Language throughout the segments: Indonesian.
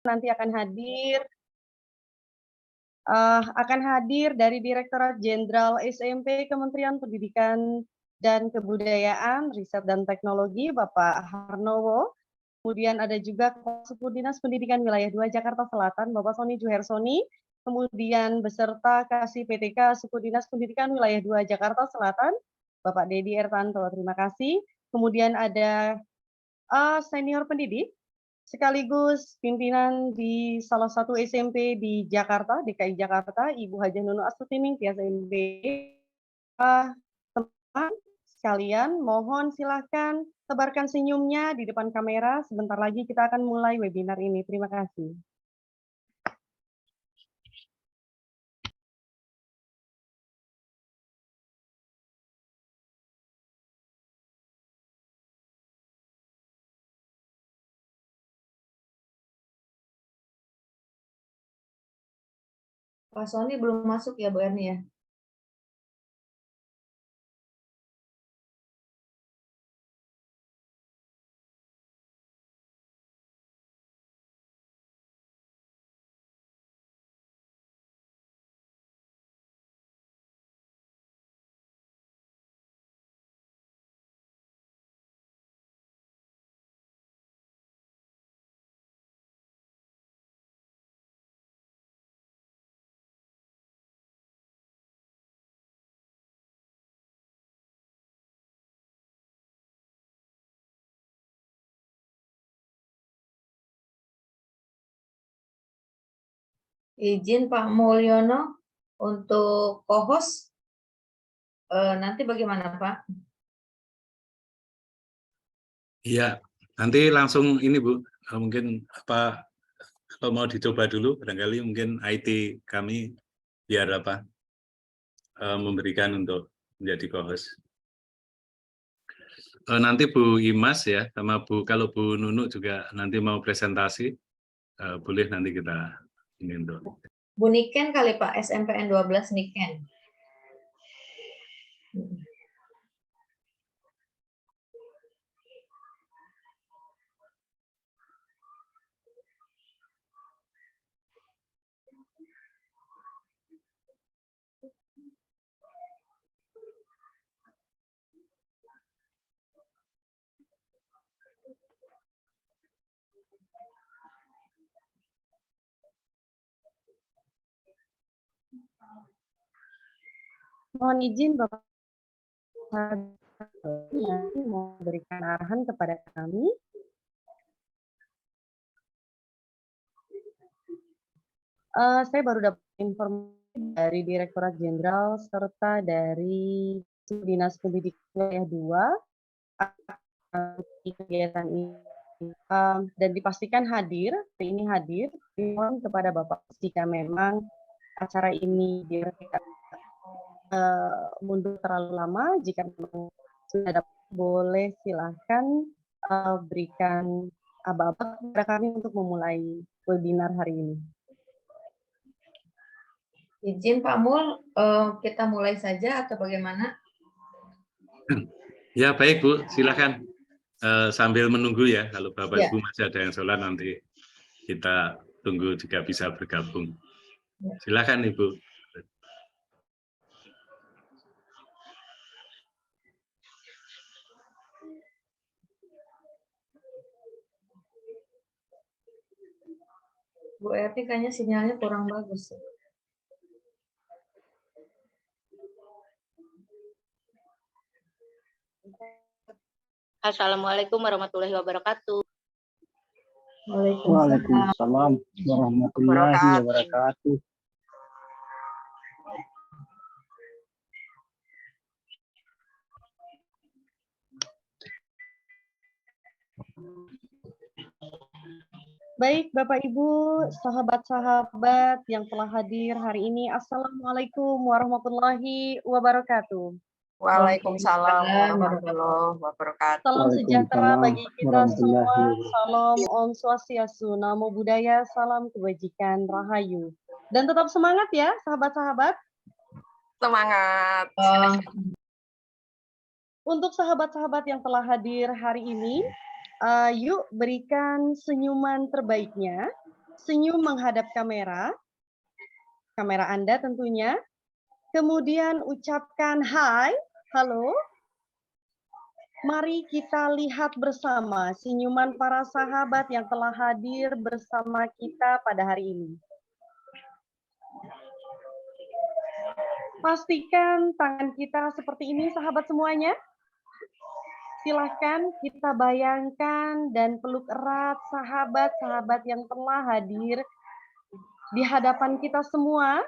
nanti akan hadir dari Direktorat Jenderal SMP Kementerian Pendidikan dan Kebudayaan, Riset dan Teknologi, Bapak Harnowo. Kemudian ada juga Kepala Suku Dinas Pendidikan Wilayah 2 Jakarta Selatan, Bapak Sony Juhersoni. Kemudian beserta Kasih PTK Suku Dinas Pendidikan Wilayah 2 Jakarta Selatan, Bapak Dedi Ertanto. Terima kasih. Kemudian ada senior pendidik sekaligus pimpinan di salah satu SMP di Jakarta, DKI Jakarta, Ibu Hajah Nunu Astuti Tias MB. Teman sekalian, mohon silahkan tebarkan senyumnya di depan kamera. Sebentar lagi kita akan mulai webinar ini. Terima kasih. Pak Sony belum masuk ya, Bu Erni ya? Izin Pak Mulyono untuk co-host, nanti bagaimana Pak? Iya, nanti langsung ini Bu, mungkin kalau mau dicoba dulu, barangkali mungkin IT kami biar memberikan untuk menjadi co-host. Nanti Bu Imas ya, sama kalau Bu Nunu juga nanti mau presentasi, boleh nanti kita ini untuk. Bu Niken kali Pak, SMPN 12 Niken. Mohon izin Bapak nanti mau berikan arahan kepada kami. Saya baru dapat informasi dari Direktorat Jenderal serta dari Dinas Pendidikan Wilayah 2 kegiatan ini dan dipastikan hadir. Mohon kepada Bapak jika memang acara ini tidak mundur terlalu lama, jika memang sudah dapat, boleh silahkan berikan aba-aba kepada kami untuk memulai webinar hari ini. Izin Pak Mul, kita mulai saja atau bagaimana? Ya baik Bu, silakan sambil menunggu ya, kalau Bapak Ya. Ibu masih ada yang sholat nanti kita tunggu jika bisa bergabung. Silakan Ibu. Bu Erni kayaknya sinyalnya kurang bagus. Assalamualaikum warahmatullahi wabarakatuh. Waalaikumsalam warahmatullahi wabarakatuh. Baik, Bapak Ibu, sahabat-sahabat yang telah hadir hari ini, Assalamualaikum warahmatullahi wabarakatuh. Waalaikumsalam warahmatullahi wabarakatuh. Salam sejahtera bagi kita semua. Salam Om Swastiastu, Namo Buddhaya, salam kebajikan, rahayu. Dan tetap semangat ya, sahabat-sahabat. Semangat. Untuk sahabat-sahabat yang telah hadir hari ini, yuk berikan senyuman terbaiknya senyum menghadap kamera Anda tentunya. Kemudian ucapkan hai, halo. Mari kita lihat bersama senyuman para sahabat yang telah hadir bersama kita pada hari ini. Pastikan tangan kita seperti ini, sahabat semuanya. Silahkan kita bayangkan dan peluk erat sahabat-sahabat yang telah hadir di hadapan kita semua.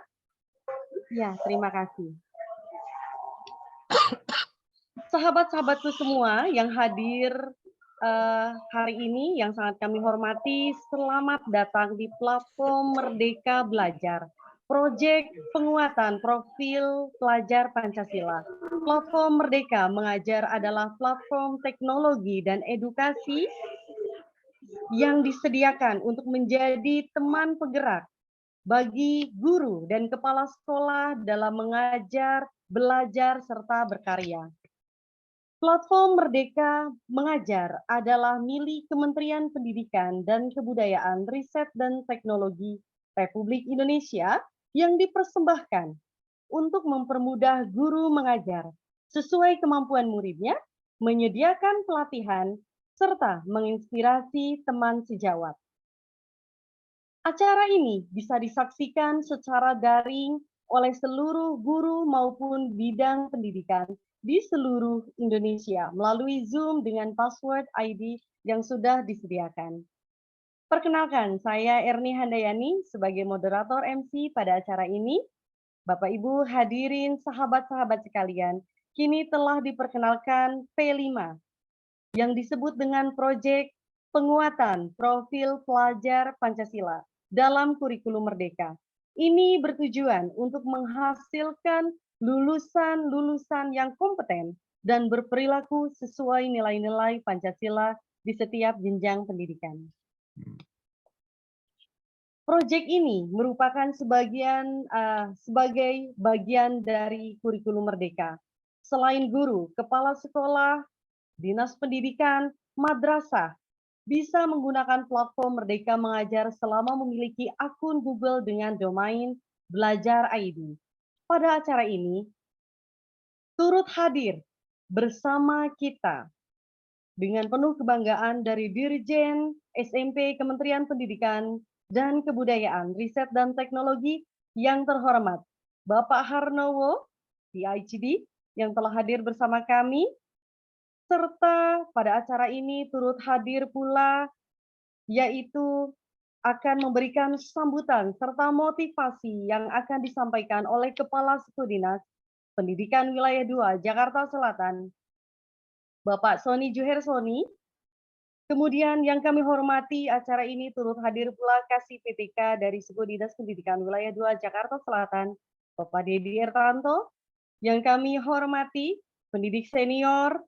Ya, terima kasih. Sahabat-sahabatku semua yang hadir hari ini, yang sangat kami hormati, selamat datang di platform Merdeka Belajar, proyek penguatan profil pelajar Pancasila. Platform Merdeka Mengajar adalah platform teknologi dan edukasi yang disediakan untuk menjadi teman penggerak bagi guru dan kepala sekolah dalam mengajar, belajar, serta berkarya. Platform Merdeka Mengajar adalah milik Kementerian Pendidikan dan Kebudayaan, Riset dan Teknologi Republik Indonesia yang dipersembahkan untuk mempermudah guru mengajar sesuai kemampuan muridnya, menyediakan pelatihan, serta menginspirasi teman sejawat. Acara ini bisa disaksikan secara daring oleh seluruh guru maupun bidang pendidikan di seluruh Indonesia melalui Zoom dengan password ID yang sudah disediakan. Perkenalkan, saya Erni Handayani sebagai moderator MC pada acara ini. Bapak Ibu hadirin sahabat-sahabat sekalian, kini telah diperkenalkan P5 yang disebut dengan proyek penguatan profil pelajar Pancasila dalam kurikulum Merdeka. Ini bertujuan untuk menghasilkan lulusan-lulusan yang kompeten dan berperilaku sesuai nilai-nilai Pancasila di setiap jenjang pendidikan. Proyek ini merupakan sebagai bagian dari kurikulum Merdeka. Selain guru, kepala sekolah, dinas pendidikan, madrasah, bisa menggunakan platform Merdeka Mengajar selama memiliki akun Google dengan domain Belajar ID. Pada acara ini, turut hadir bersama kita dengan penuh kebanggaan dari Dirjen SMP Kementerian Pendidikan dan Kebudayaan, Riset dan Teknologi yang terhormat, Bapak Harnowo, PhD, yang telah hadir bersama kami, serta pada acara ini turut hadir pula, yaitu akan memberikan sambutan serta motivasi yang akan disampaikan oleh Kepala Suku Dinas Pendidikan Wilayah 2 Jakarta Selatan, Bapak Sony Juhersoni. Kemudian yang kami hormati, acara ini turut hadir pula Kasih PTK dari Suku Dinas Pendidikan Wilayah 2 Jakarta Selatan, Bapak Dedi Ertanto. Yang kami hormati, pendidik senior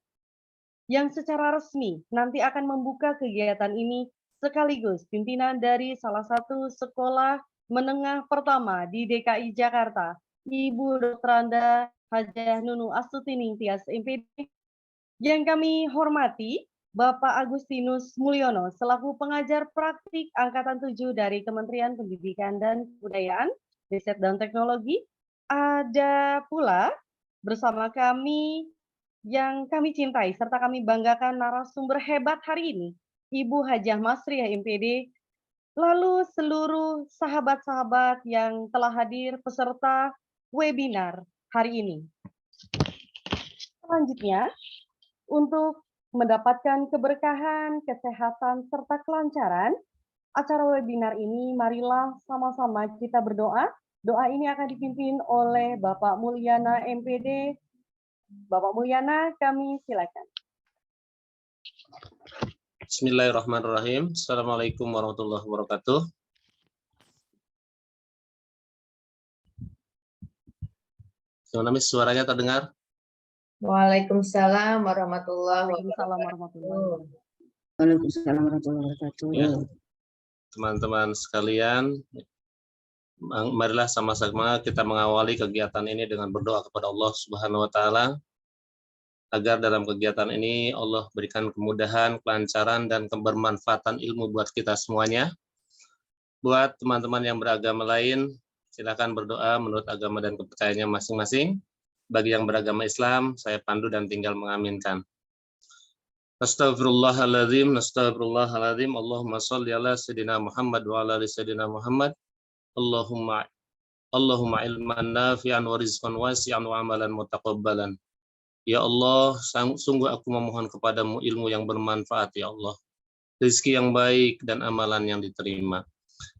yang secara resmi nanti akan membuka kegiatan ini sekaligus pimpinan dari salah satu sekolah menengah pertama di DKI Jakarta, Ibu Dr. Anda Hajah Nunu Astuti Tias MPD. Yang kami hormati, Bapak Agustinus Mulyono selaku pengajar praktik angkatan 7 dari Kementerian Pendidikan dan Kebudayaan, Riset dan Teknologi. Ada pula bersama kami yang kami cintai serta kami banggakan narasumber hebat hari ini, Ibu Hajah Masriah MPD, lalu seluruh sahabat-sahabat yang telah hadir peserta webinar hari ini. Selanjutnya, untuk mendapatkan keberkahan, kesehatan, serta kelancaran acara webinar ini, marilah sama-sama kita berdoa. Doa ini akan dipimpin oleh Bapak Mulyana MPD. Bapak Mulyana, kami silakan. Bismillahirrahmanirrahim. Assalamualaikum warahmatullahi wabarakatuh. Suaranya terdengar? Waalaikumsalam warahmatullahi wabarakatuh. Waalaikumsalam warahmatullahi wabarakatuh. Ya. Teman-teman sekalian, marilah sama-sama kita mengawali kegiatan ini dengan berdoa kepada Allah Subhanahu wa taala agar dalam kegiatan ini Allah berikan kemudahan, kelancaran dan kebermanfaatan ilmu buat kita semuanya. Buat teman-teman yang beragama lain, silakan berdoa menurut agama dan kepercayaannya masing-masing. Bagi yang beragama Islam, saya pandu dan tinggal mengaminkan. Astagfirullahaladzim, astagfirullahaladzim, Allahumma sholli ala Sayyidina Muhammad wa ala ali Sayyidina Muhammad. Allahumma ilman nafi'an wa rizqan wasi'an wa amalan mutaqabbalan. Ya Allah, sungguh aku memohon kepadamu ilmu yang bermanfaat, ya Allah. Rizki yang baik dan amalan yang diterima.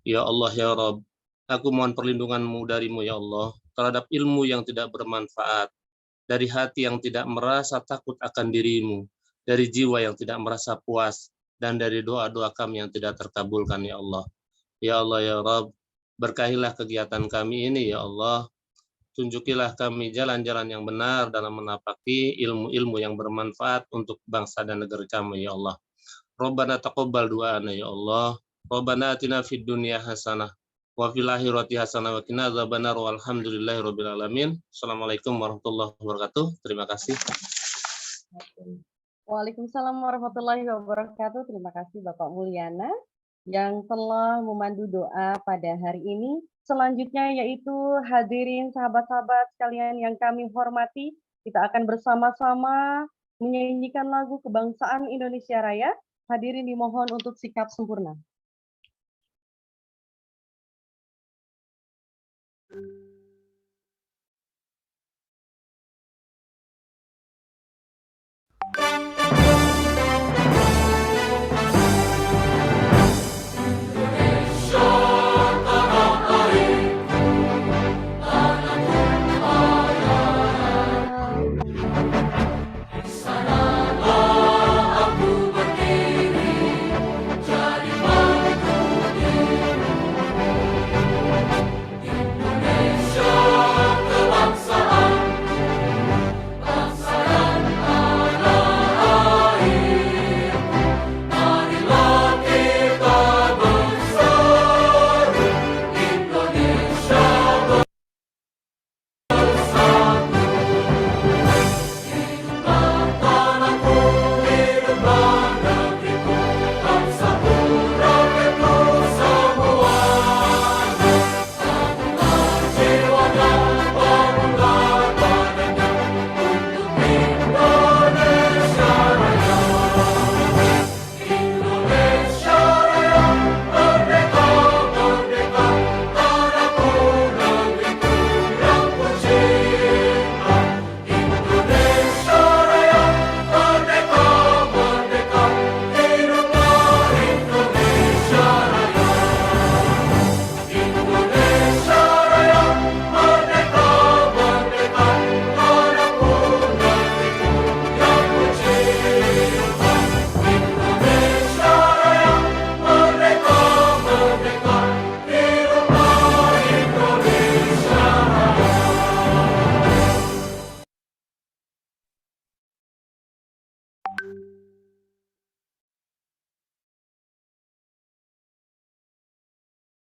Ya Allah, ya Rabb, aku mohon perlindunganmu darimu, ya Allah, terhadap ilmu yang tidak bermanfaat, dari hati yang tidak merasa takut akan dirimu, dari jiwa yang tidak merasa puas, dan dari doa-doa kami yang tidak terkabulkan, ya Allah. Ya Allah, ya Rabb, berkahilah kegiatan kami ini, ya Allah. Tunjukilah kami jalan-jalan yang benar dalam menapaki ilmu-ilmu yang bermanfaat untuk bangsa dan negara kami, ya Allah. Rabbana taqabbal du'ana, ya Allah. Rabbana atina fid dunya hasanah wa fil akhirati hasanah wa qina adzabannar walhamdulillahi rabbil alamin. Assalamualaikum warahmatullahi wabarakatuh. Terima kasih. Waalaikumsalam warahmatullahi wabarakatuh. Terima kasih Bapak Mulyana yang telah memandu doa pada hari ini. Selanjutnya yaitu hadirin sahabat-sahabat sekalian yang kami hormati, kita akan bersama-sama menyanyikan lagu kebangsaan Indonesia Raya. Hadirin dimohon untuk sikap sempurna.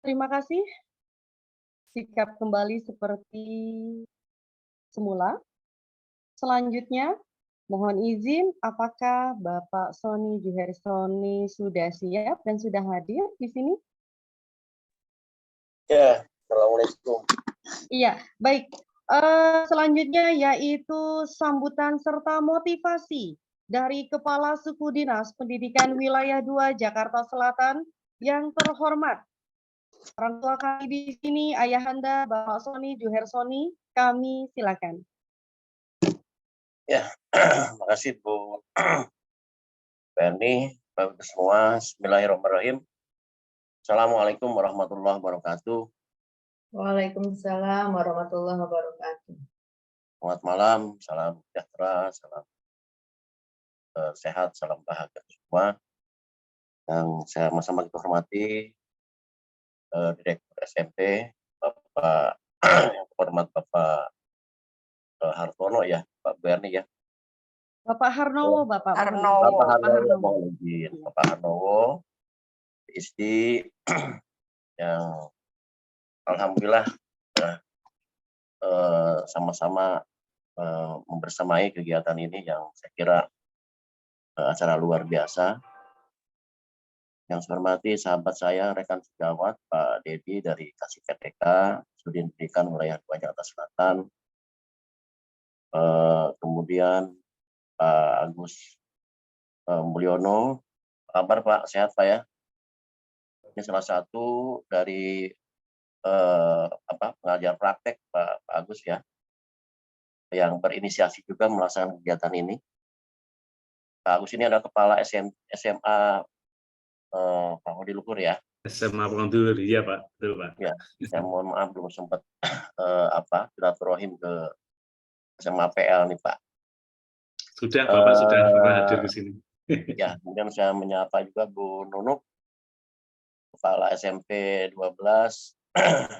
Terima kasih. Sikap kembali seperti semula. Selanjutnya, mohon izin, apakah Bapak Sony Juhersoni sudah siap dan sudah hadir di sini? Ya, assalamualaikum. Iya, baik. Selanjutnya yaitu sambutan serta motivasi dari Kepala Suku Dinas Pendidikan Wilayah 2 Jakarta Selatan yang terhormat. Orang tua kami di sini, Ayahanda Bapak Sony Juhersoni, kami silakan. Ya, terima kasih Bu Berni, Bapak semua. Bismillahirrahmanirrahim. Assalamualaikum warahmatullahi wabarakatuh. Waalaikumsalam warahmatullahi wabarakatuh. Selamat malam, salam sejahtera, salam sehat, salam bahagia semua. Yang saya sama-sama kita hormati, Direktur SMP, Bapak yang terhormat Bapak Hartono ya, Pak Berni ya. Bapak Harnowo, Bapak Harnowo. Bapak Harnowo, PhD yang alhamdulillah sama-sama membersamai kegiatan ini yang saya kira acara luar biasa Yang saya hormati sahabat saya, rekan sejawat, Pak Dedi dari Kasih PTK, Studi Pendidikan Wilayah Jakarta Selatan. Kemudian Pak Agus Mulyono, apa kabar Pak? Sehat Pak ya? Ini salah satu dari pengajar praktek Pak Agus ya, yang berinisiasi juga melaksanakan kegiatan ini. Pak Agus ini adalah kepala SMA Pak Hodi Luhur ya. SMA Pengundur, iya Pak, betul Pak. Ya, saya mohon maaf belum sempat silaturahim ke SMA PL nih Pak. Sudah, Bapak sudah pernah hadir ke sini. Ya, kemudian saya menyapa juga Bu Nunuk, kepala SMP 12,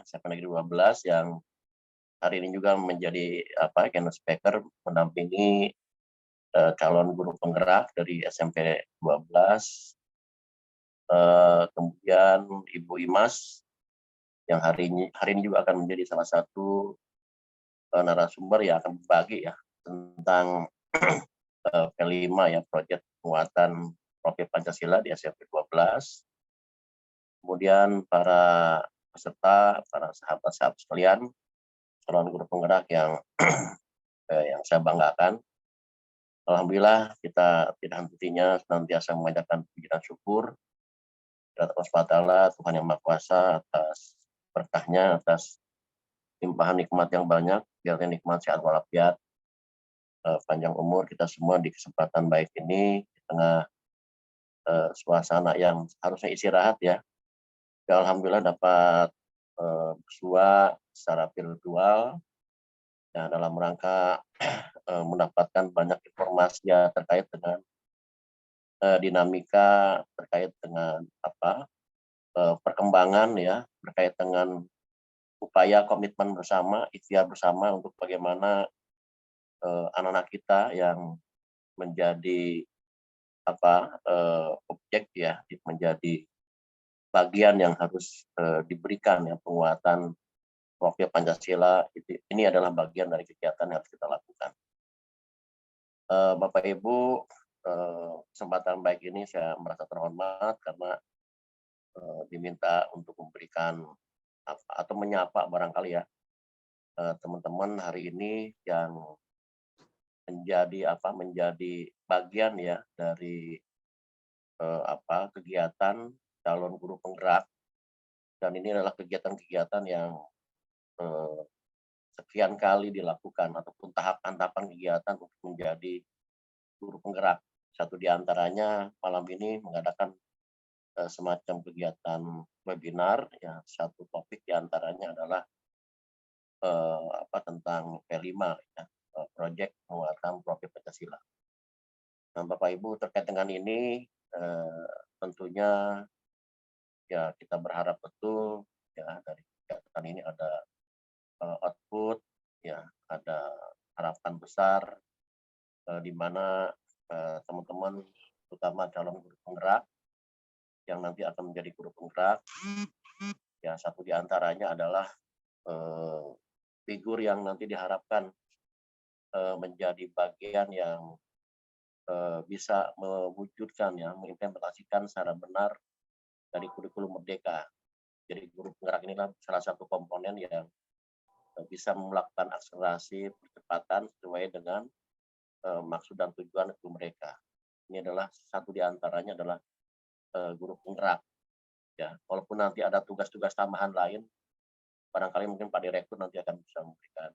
SMP Negeri 12 yang hari ini juga menjadi keynote speaker mendampingi calon guru penggerak dari SMP 12. Kemudian Ibu Imas yang hari ini juga akan menjadi salah satu narasumber yang akan berbagi ya tentang P5 ya, proyek penguatan profil Pancasila di SMP 12. Kemudian para peserta, para sahabat-sahabat sekalian, calon guru penggerak yang saya banggakan. Alhamdulillah kita tidak henti-hentinya senantiasa memanjatkan puji dan syukur kepada Allah SWT, Tuhan Yang Maha Kuasa, atas berkahnya, atas limpahan nikmat yang banyak, biarnya nikmat sehat walafiat, panjang umur kita semua di kesempatan baik ini, di tengah suasana yang harusnya istirahat ya. Alhamdulillah dapat bersua secara virtual ya, dalam rangka mendapatkan banyak informasi ya, terkait dengan dinamika, terkait dengan perkembangan ya, terkait dengan upaya komitmen bersama, ikhtiar bersama untuk bagaimana anak-anak kita yang menjadi objek ya, menjadi bagian yang harus diberikan ya, penguatan profil Pancasila. Ini adalah bagian dari kegiatan yang harus kita lakukan. Bapak Ibu, kesempatan baik ini saya merasa terhormat karena diminta untuk memberikan atau menyapa barangkali ya teman-teman hari ini yang menjadi bagian ya dari kegiatan calon guru penggerak, dan ini adalah kegiatan-kegiatan yang sekian kali dilakukan ataupun tahapan-tahapan kegiatan untuk menjadi guru penggerak. Satu di antaranya malam ini mengadakan semacam kegiatan webinar ya, satu topik di antaranya adalah tentang P5 ya, proyek penguatan profil Pancasila. Nah, Bapak Ibu, terkait dengan ini tentunya ya kita berharap betul ya dari kegiatan ini ada output ya, ada harapan besar di mana teman-teman terutama calon guru penggerak yang nanti akan menjadi guru penggerak ya, satu di antaranya adalah figur yang nanti diharapkan menjadi bagian yang bisa mewujudkan ya, mengimplementasikan secara benar dari kurikulum Merdeka. Jadi guru penggerak inilah salah satu komponen yang bisa melakukan akselerasi percepatan sesuai dengan maksud dan tujuan itu mereka. Ini adalah satu di antaranya adalah guru penggerak. Ya, walaupun nanti ada tugas-tugas tambahan lain, barangkali mungkin Pak Direktur nanti akan bisa memberikan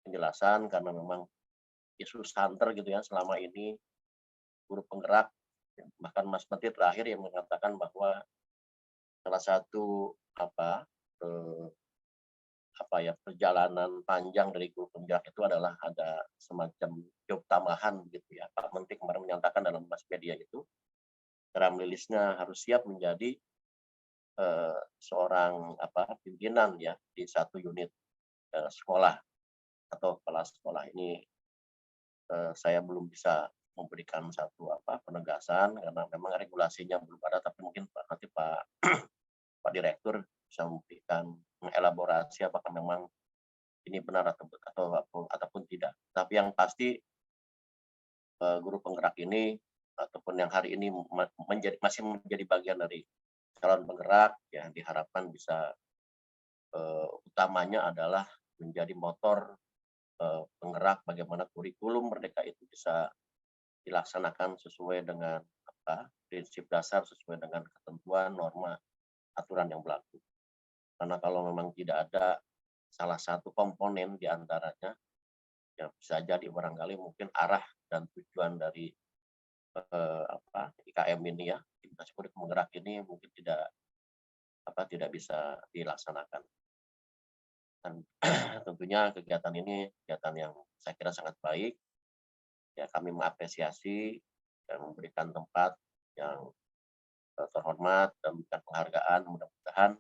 penjelasan karena memang isu santer gitu ya selama ini guru penggerak. Bahkan Mas Menteri terakhir yang mengatakan bahwa salah satu perjalanan panjang dari guru penggerak itu adalah ada semacam job tambahan gitu ya. Pak Menteri kemarin menyatakan dalam mass media itu cara merilisnya harus siap menjadi seorang pimpinan ya di satu unit sekolah atau kepala sekolah. Ini saya belum bisa memberikan satu penegasan karena memang regulasinya belum ada, tapi mungkin nanti Pak Direktur bisa memberikan mengelaborasi apakah memang ini benar ataupun tidak. Tapi yang pasti guru penggerak ini ataupun yang hari ini masih menjadi bagian dari calon penggerak, ya diharapkan bisa utamanya adalah menjadi motor penggerak bagaimana kurikulum Merdeka itu bisa dilaksanakan sesuai dengan prinsip dasar, sesuai dengan ketentuan, norma, aturan yang berlaku. Karena kalau memang tidak ada salah satu komponen di antaranya, ya bisa jadi barangkali mungkin arah dan tujuan dari IKM ini, ya Intimidasi Kurikulum Penggerak ini mungkin tidak bisa dilaksanakan. Dan tentunya kegiatan ini kegiatan yang saya kira sangat baik. Ya, kami mengapresiasi dan memberikan tempat yang terhormat dan memberikan penghargaan. Mudah-mudahan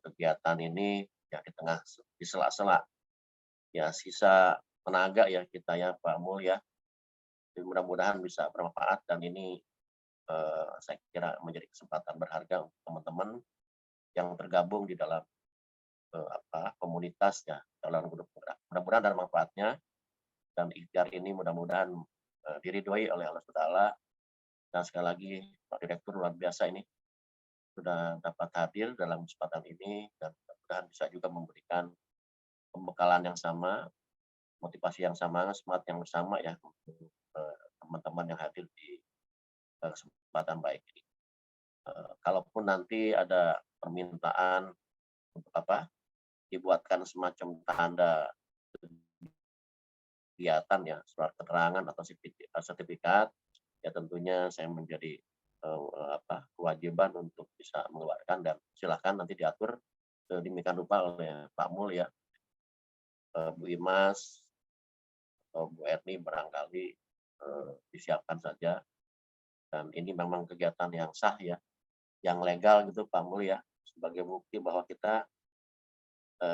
kegiatan ini ya di sela-sela ya sisa tenaga ya kita ya Pak Mul ya. Jadi mudah-mudahan bisa bermanfaat, dan ini saya kira menjadi kesempatan berharga untuk teman-teman yang tergabung di dalam komunitas ya calon guru penggerak. Mudah-mudahan ada manfaatnya, dan ikhtiar ini mudah-mudahan diridhoi oleh Allah Taala. Dan sekali lagi Pak Direktur luar biasa ini sudah dapat hadir dalam kesempatan ini, dan mudah-mudahan bisa juga memberikan pembekalan yang sama, motivasi yang sama, semangat yang bersama ya untuk teman-teman yang hadir di kesempatan baik ini. Kalaupun nanti ada permintaan untuk dibuatkan semacam tanda kegiatan ya, surat keterangan atau sertifikat, ya tentunya saya menjadi kewajiban untuk bisa mengeluarkan, dan silakan nanti diatur demikian rupa oleh Pak Mul ya, Bu Imas atau Bu Erni barangkali disiapkan saja. Dan ini memang kegiatan yang sah ya, yang legal gitu Pak Mul ya, sebagai bukti bahwa kita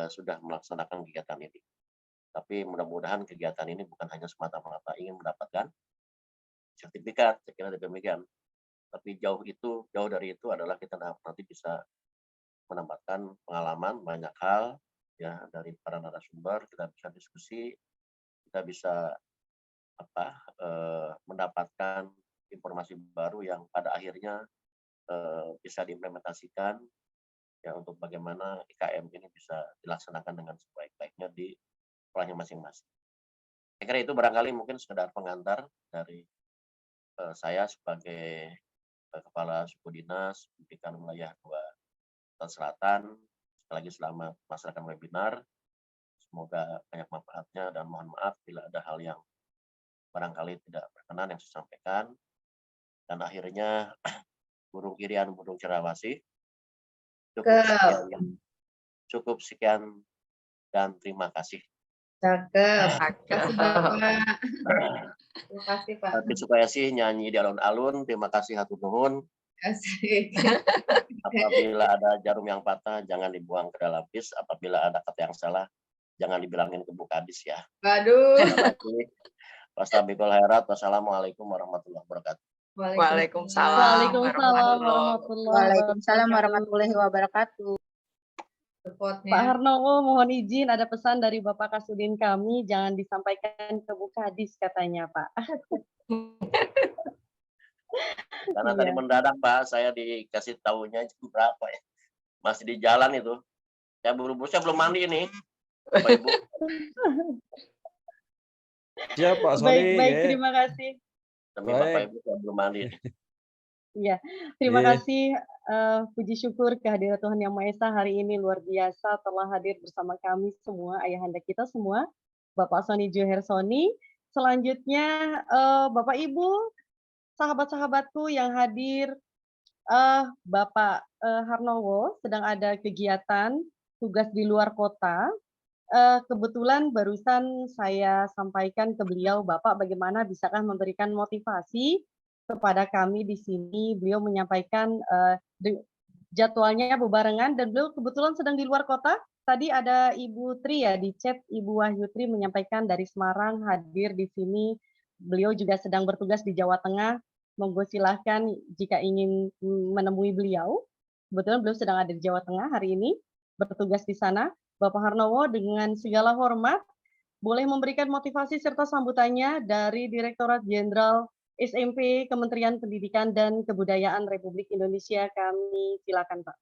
sudah melaksanakan kegiatan ini. Tapi mudah-mudahan kegiatan ini bukan hanya semata-mata ingin mendapatkan sertifikat, saya kira demikian. Tapi jauh dari itu adalah kita nanti bisa menambahkan pengalaman banyak hal ya dari para narasumber, kita bisa diskusi, kita bisa mendapatkan informasi baru yang pada akhirnya bisa diimplementasikan ya untuk bagaimana IKM ini bisa dilaksanakan dengan sebaik-baiknya di sekolahnya masing-masing. Saya kira itu barangkali mungkin sekedar pengantar dari saya sebagai Kepala Suku Dinas Pendidikan Wilayah 2 Selatan. Sekali lagi selamat melaksanakan webinar. Semoga banyak manfaatnya, dan mohon maaf bila ada hal yang barangkali tidak berkenan yang saya sampaikan. Dan akhirnya burung irian, burung cerawasi. Cukup sekian dan terima kasih. Cakep. Terima kasih Bapak. Terima kasih Pak. Tapi supaya sih nyanyi di alun-alun, terima kasih hatur nuhun. Asik. Apabila ada jarum yang patah, jangan dibuang ke dalam bis. Apabila ada kata yang salah, jangan dibilangin ke Bu Kadis ya. Waduh. Wassalamualaikum warahmatullahi wabarakatuh. Waalaikumsalam Waalaikumsalam warahmatullahi wabarakatuh. Pak Harnowo, mohon izin ada pesan dari Bapak Kasudin kami, jangan disampaikan ke Bu Kadis katanya Pak. Karena tadi mendadak Pak, saya dikasih tahunya jam berapa ya, masih di jalan itu. Saya buru-buru, saya belum mandi ini. Bapak Ibu. Siap Pak Sony. Baik, terima kasih. Demi Bapak Ibu, saya belum mandi. Iya, terima kasih. Puji syukur kehadiran Tuhan Yang Maha Esa hari ini luar biasa telah hadir bersama kami semua, ayahanda kita semua, Bapak Sony Johar Sony. Selanjutnya Bapak Ibu, sahabat-sahabatku yang hadir, Bapak Harnowo sedang ada kegiatan tugas di luar kota. Kebetulan barusan saya sampaikan ke beliau, Bapak bagaimana bisakah memberikan motivasi kepada kami di sini. Beliau menyampaikan jadwalnya bebarengan, dan beliau kebetulan sedang di luar kota. Tadi ada Ibu Tri ya di chat, Ibu Wahyu Tri menyampaikan dari Semarang hadir di sini. Beliau juga sedang bertugas di Jawa Tengah. Monggo silahkan jika ingin menemui beliau. Kebetulan beliau sedang ada di Jawa Tengah hari ini, bertugas di sana. Bapak Harnowo dengan segala hormat boleh memberikan motivasi serta sambutannya dari Direktorat Jenderal SMP Kementerian Pendidikan dan Kebudayaan Republik Indonesia. Kami silakan, Pak.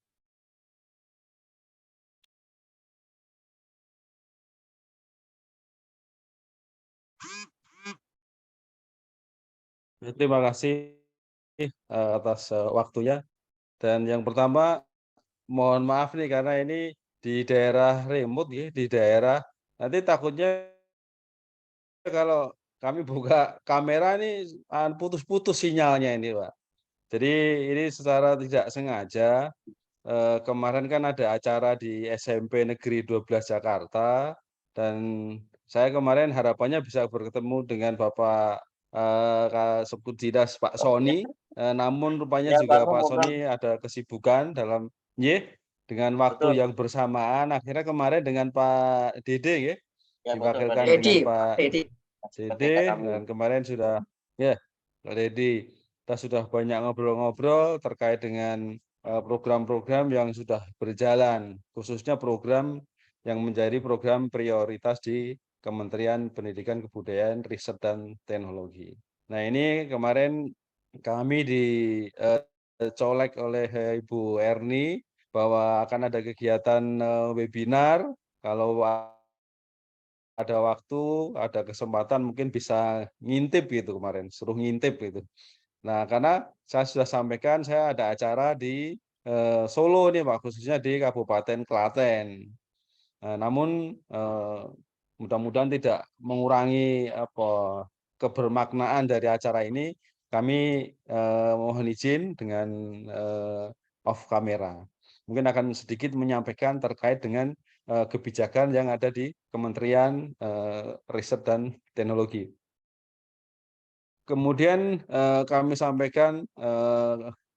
Terima kasih atas waktunya. Dan yang pertama, mohon maaf nih karena ini di daerah remote ya, di daerah nanti takutnya kalau kami buka kamera nih putus-putus sinyalnya ini, Pak. Jadi ini secara tidak sengaja kemarin kan ada acara di SMP Negeri 12 Jakarta dan saya kemarin harapannya bisa bertemu dengan Bapak Seputidas Pak Sony, namun rupanya Ya, juga Bang, Pak program. Sony ada kesibukan dalam dengan waktu yang bersamaan. Akhirnya kemarin dengan Pak Dede ya, Ya, betul, Pak diwakilkan Dede. dengan Pak Dedi. Dede dan kemarin sudah ya Pak Dede kita sudah banyak ngobrol-ngobrol terkait dengan program-program yang sudah berjalan, khususnya program yang menjadi program prioritas di Kementerian Pendidikan Kebudayaan, Riset dan Teknologi. Nah ini kemarin kami dicolek oleh Ibu Erni bahwa akan ada kegiatan webinar. Kalau ada waktu, ada kesempatan mungkin bisa ngintip gitu kemarin, suruh ngintip gitu. Nah, karena saya sudah sampaikan saya ada acara di Solo nih Pak, khususnya di Kabupaten Klaten. Namun mudah-mudahan tidak mengurangi kebermaknaan dari acara ini. Kami mohon izin dengan off kamera. Mungkin akan sedikit menyampaikan terkait dengan kebijakan yang ada di Kementerian Riset dan Teknologi. Kemudian kami sampaikan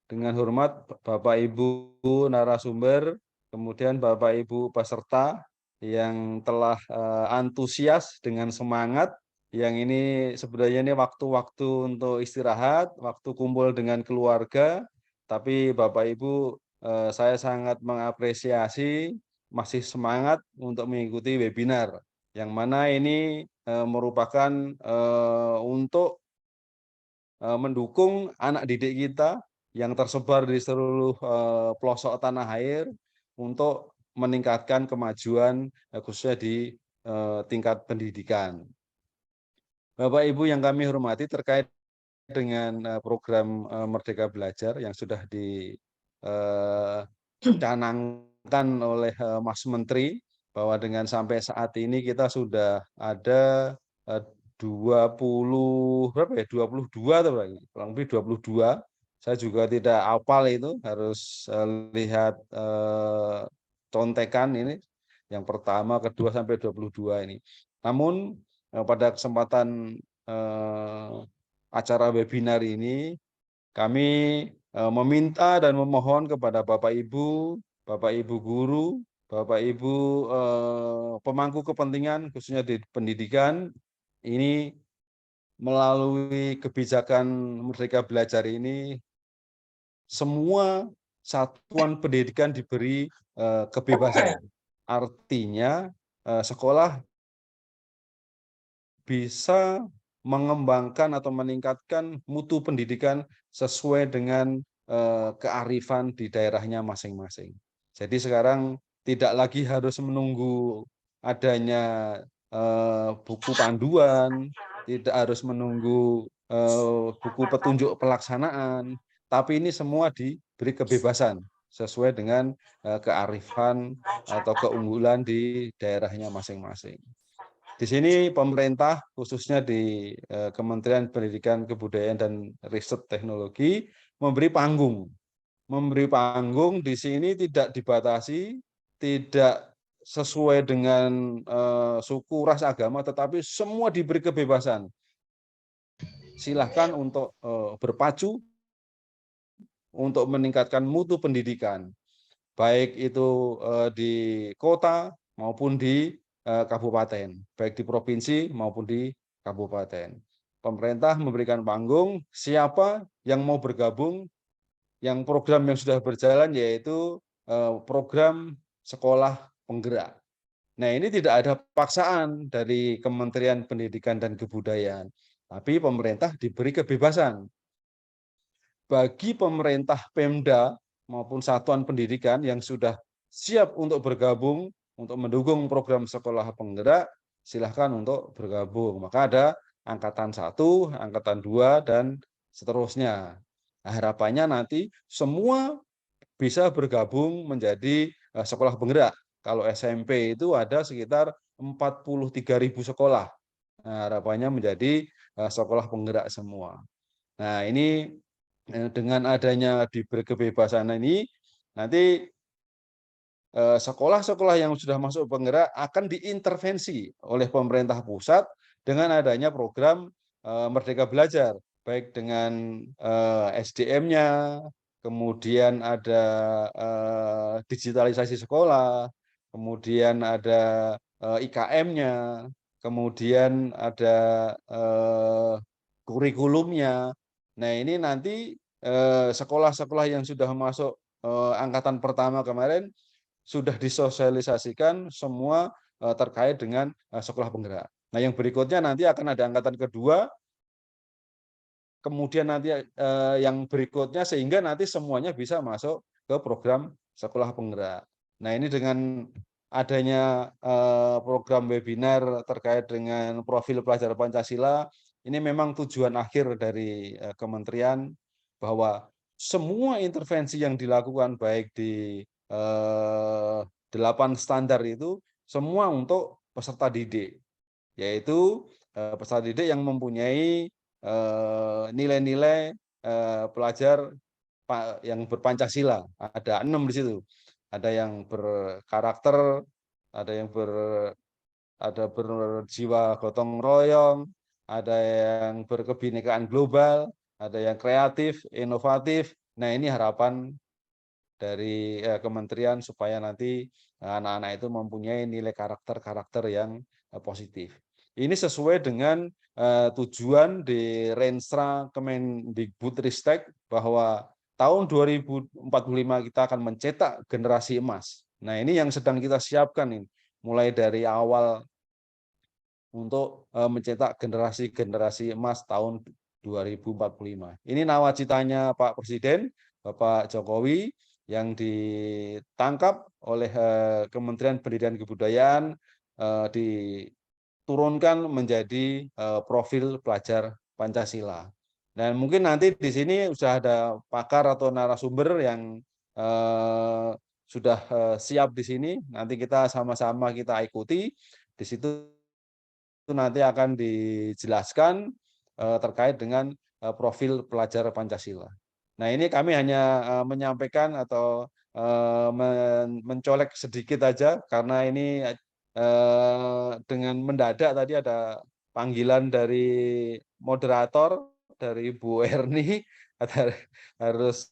dengan hormat Bapak Ibu narasumber, kemudian Bapak Ibu peserta yang telah antusias dengan semangat, yang ini sebenarnya ini waktu-waktu untuk istirahat, waktu kumpul dengan keluarga, tapi Bapak Ibu saya sangat mengapresiasi masih semangat untuk mengikuti webinar, yang mana ini merupakan untuk mendukung anak didik kita yang tersebar di seluruh pelosok tanah air untuk meningkatkan kemajuan khususnya di tingkat pendidikan. Bapak Ibu yang kami hormati, terkait dengan program Merdeka Belajar yang sudah dicanangkan oleh Mas Menteri, bahwa dengan sampai saat ini kita sudah ada 22 atau kurang lebih 22. Saya juga tidak hafal itu, harus lihat contekan ini yang pertama, kedua sampai 22 ini. Namun pada kesempatan acara webinar ini kami meminta dan memohon kepada Bapak Ibu guru, Bapak Ibu pemangku kepentingan khususnya di pendidikan, ini melalui kebijakan Merdeka Belajar ini semua satuan pendidikan diberi kebebasan. Artinya sekolah bisa mengembangkan atau meningkatkan mutu pendidikan sesuai dengan kearifan di daerahnya masing-masing. Jadi sekarang tidak lagi harus menunggu adanya buku panduan, tidak harus menunggu buku petunjuk pelaksanaan, tapi ini semua diberi kebebasan sesuai dengan kearifan atau keunggulan di daerahnya masing-masing. Di sini pemerintah khususnya di Kementerian Pendidikan Kebudayaan dan Riset Teknologi memberi panggung. Memberi panggung di sini tidak dibatasi, tidak sesuai dengan suku, ras, agama, tetapi semua diberi kebebasan. Silahkan untuk berpacu untuk meningkatkan mutu pendidikan, baik itu di kota maupun di kabupaten, baik di provinsi maupun di kabupaten. Pemerintah memberikan panggung, siapa yang mau bergabung, yang program yang sudah berjalan yaitu program sekolah penggerak. Nah, ini tidak ada paksaan dari Kementerian Pendidikan dan Kebudayaan. tapi pemerintah diberi kebebasan. Bagi pemerintah Pemda maupun satuan pendidikan yang sudah siap untuk bergabung, untuk mendukung program sekolah penggerak, silahkan untuk bergabung. Maka ada angkatan 1, angkatan 2, dan seterusnya. Harapannya nanti semua bisa bergabung menjadi sekolah penggerak. Kalau SMP itu ada sekitar 43.000 sekolah. Nah, harapannya menjadi sekolah penggerak semua. Nah, ini dengan adanya diberi kebebasan ini, nanti sekolah-sekolah yang sudah masuk penggerak akan diintervensi oleh pemerintah pusat dengan adanya program Merdeka Belajar, baik dengan SDM-nya, kemudian ada digitalisasi sekolah, kemudian ada IKM-nya, kemudian ada kurikulumnya. Nah, ini nanti sekolah-sekolah yang sudah masuk angkatan pertama kemarin sudah disosialisasikan semua terkait dengan sekolah penggerak. Nah, yang berikutnya nanti akan ada angkatan kedua, kemudian nanti yang berikutnya, sehingga nanti semuanya bisa masuk ke program sekolah penggerak. Nah, ini dengan adanya program webinar terkait dengan profil pelajar Pancasila, ini memang tujuan akhir dari kementerian bahwa semua intervensi yang dilakukan baik di 8 standar itu semua untuk peserta didik, yaitu peserta didik yang mempunyai nilai-nilai pelajar yang berpancasila. Ada 6 di situ. Ada yang berkarakter, ada yang berjiwa gotong royong, ada yang berkebinekaan global, ada yang kreatif, inovatif. Nah, ini harapan dari kementerian supaya nanti anak-anak itu mempunyai nilai karakter yang positif. Ini sesuai dengan tujuan di Renstra Kemendikbudristek bahwa tahun 2045 kita akan mencetak generasi emas. Nah, ini yang sedang kita siapkan ini, mulai dari awal untuk mencetak generasi emas tahun 2045. Ini nawacitanya Pak Presiden, Bapak Jokowi, yang ditangkap oleh Kementerian Pendidikan dan Kebudayaan, diturunkan menjadi profil pelajar Pancasila. Dan mungkin nanti di sini sudah ada pakar atau narasumber yang sudah siap di sini. Nanti kita sama-sama kita ikuti. Di situ nanti akan dijelaskan terkait dengan profil pelajar Pancasila. Nah, ini kami hanya menyampaikan atau mencolek sedikit aja karena ini dengan mendadak tadi ada panggilan dari moderator dari Bu Erni harus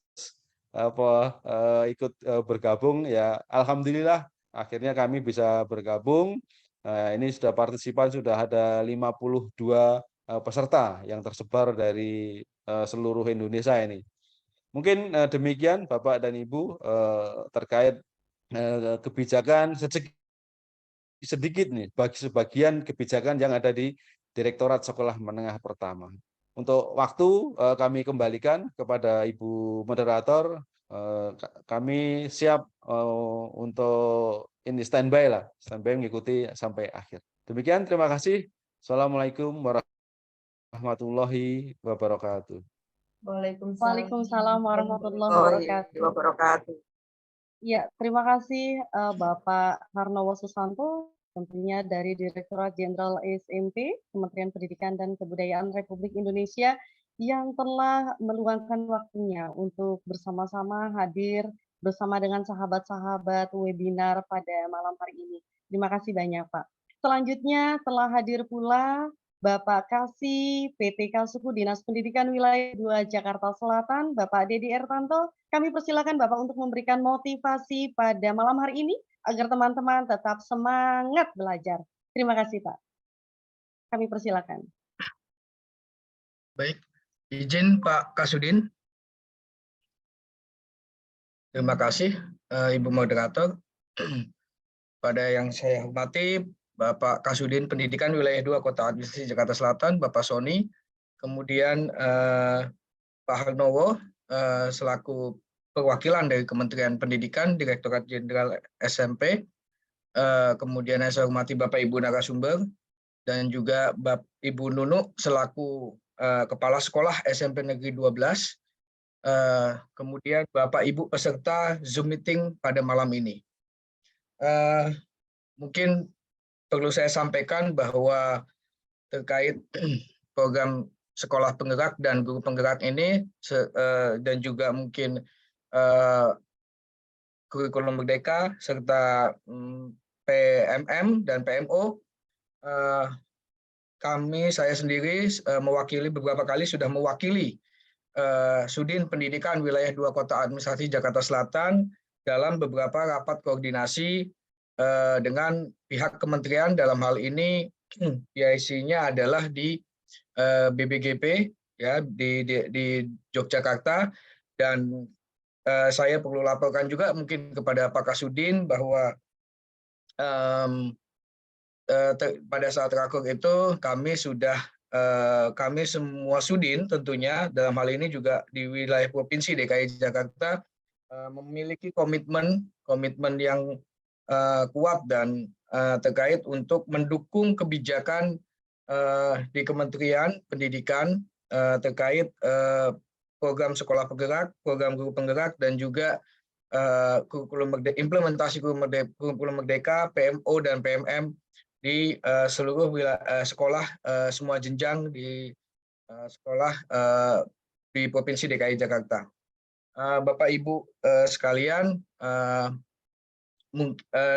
ikut bergabung ya. Alhamdulillah akhirnya kami bisa bergabung. Ini sudah partisipan, sudah ada 52 peserta yang tersebar dari seluruh Indonesia ini. Mungkin demikian Bapak dan Ibu terkait kebijakan sedikit nih bagi sebagian kebijakan yang ada di Direktorat Sekolah Menengah Pertama. Untuk waktu kami kembalikan kepada Ibu Moderator. Kami siap untuk ini standby mengikuti sampai akhir. Demikian, terima kasih. Assalamualaikum warahmatullahi wabarakatuh. Waalaikumsalam warahmatullahi wabarakatuh. Ya, terima kasih Bapak Harnowo Susanto, tentunya dari Direktorat Jenderal SMP, Kementerian Pendidikan dan Kebudayaan Republik Indonesia, yang telah meluangkan waktunya untuk bersama-sama hadir bersama dengan sahabat-sahabat webinar pada malam hari ini. Terima kasih banyak, Pak. Selanjutnya telah hadir pula Bapak Kasih PTK Suku Dinas Pendidikan Wilayah 2 Jakarta Selatan, Bapak Dedi Ertanto. Kami persilakan Bapak untuk memberikan motivasi pada malam hari ini agar teman-teman tetap semangat belajar. Terima kasih, Pak. Kami persilakan. Baik, izin Pak Kasudin. Terima kasih Ibu Moderator. Pada yang saya hormati Bapak Kasudin Pendidikan Wilayah 2 Kota Administrasi Jakarta Selatan, Bapak Sony, kemudian Pak Harnowo selaku perwakilan dari Kementerian Pendidikan, Direktorat Jenderal SMP, kemudian yang saya hormati Bapak Ibu narasumber, dan juga Ibu Nunu selaku Kepala Sekolah SMP Negeri 12, kemudian Bapak Ibu peserta Zoom meeting pada malam ini. Mungkin perlu saya sampaikan bahwa terkait program sekolah penggerak dan guru penggerak ini, dan juga mungkin kurikulum merdeka serta PMM dan PMO, saya sendiri mewakili beberapa kali sudah mewakili Sudin Pendidikan Wilayah 2 Kota Administrasi Jakarta Selatan dalam beberapa rapat koordinasi dengan pihak kementerian. Dalam hal ini PIC-nya adalah di BBGP ya di Yogyakarta, dan saya perlu laporkan juga mungkin kepada Pak Kasudin bahwa pada saat rakor itu kami semua Sudin tentunya dalam hal ini juga di wilayah Provinsi DKI Jakarta memiliki komitmen yang kuat dan terkait untuk mendukung kebijakan di Kementerian Pendidikan terkait program sekolah penggerak, program guru penggerak, dan juga implementasi kurikulum merdeka, PMO dan PMM di seluruh sekolah semua jenjang di sekolah di Provinsi DKI Jakarta. Bapak Ibu sekalian,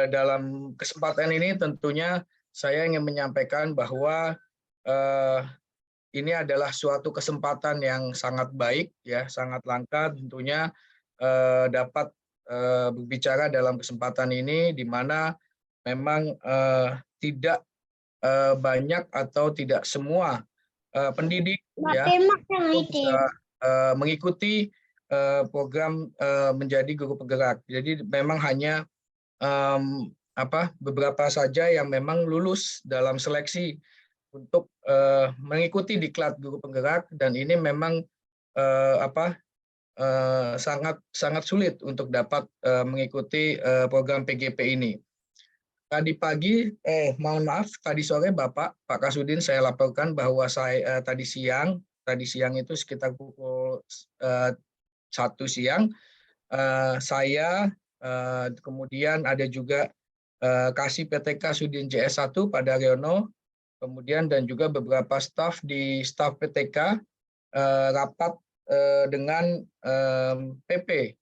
dalam kesempatan ini tentunya saya ingin menyampaikan bahwa ini adalah suatu kesempatan yang sangat baik, ya, sangat langka tentunya dapat berbicara dalam kesempatan ini, di mana memang tidak banyak atau tidak semua pendidik ya bisa mengikuti program menjadi guru penggerak. Jadi memang hanya beberapa saja yang memang lulus dalam seleksi untuk mengikuti diklat guru penggerak, dan ini memang sangat sulit untuk dapat mengikuti program PGP ini. Tadi sore Pak Kasudin saya laporkan bahwa tadi siang itu sekitar pukul 1 siang saya kemudian ada juga Kasih PTK Sudin JS1 Pak Daryono, kemudian dan juga beberapa staf PTK rapat dengan PP,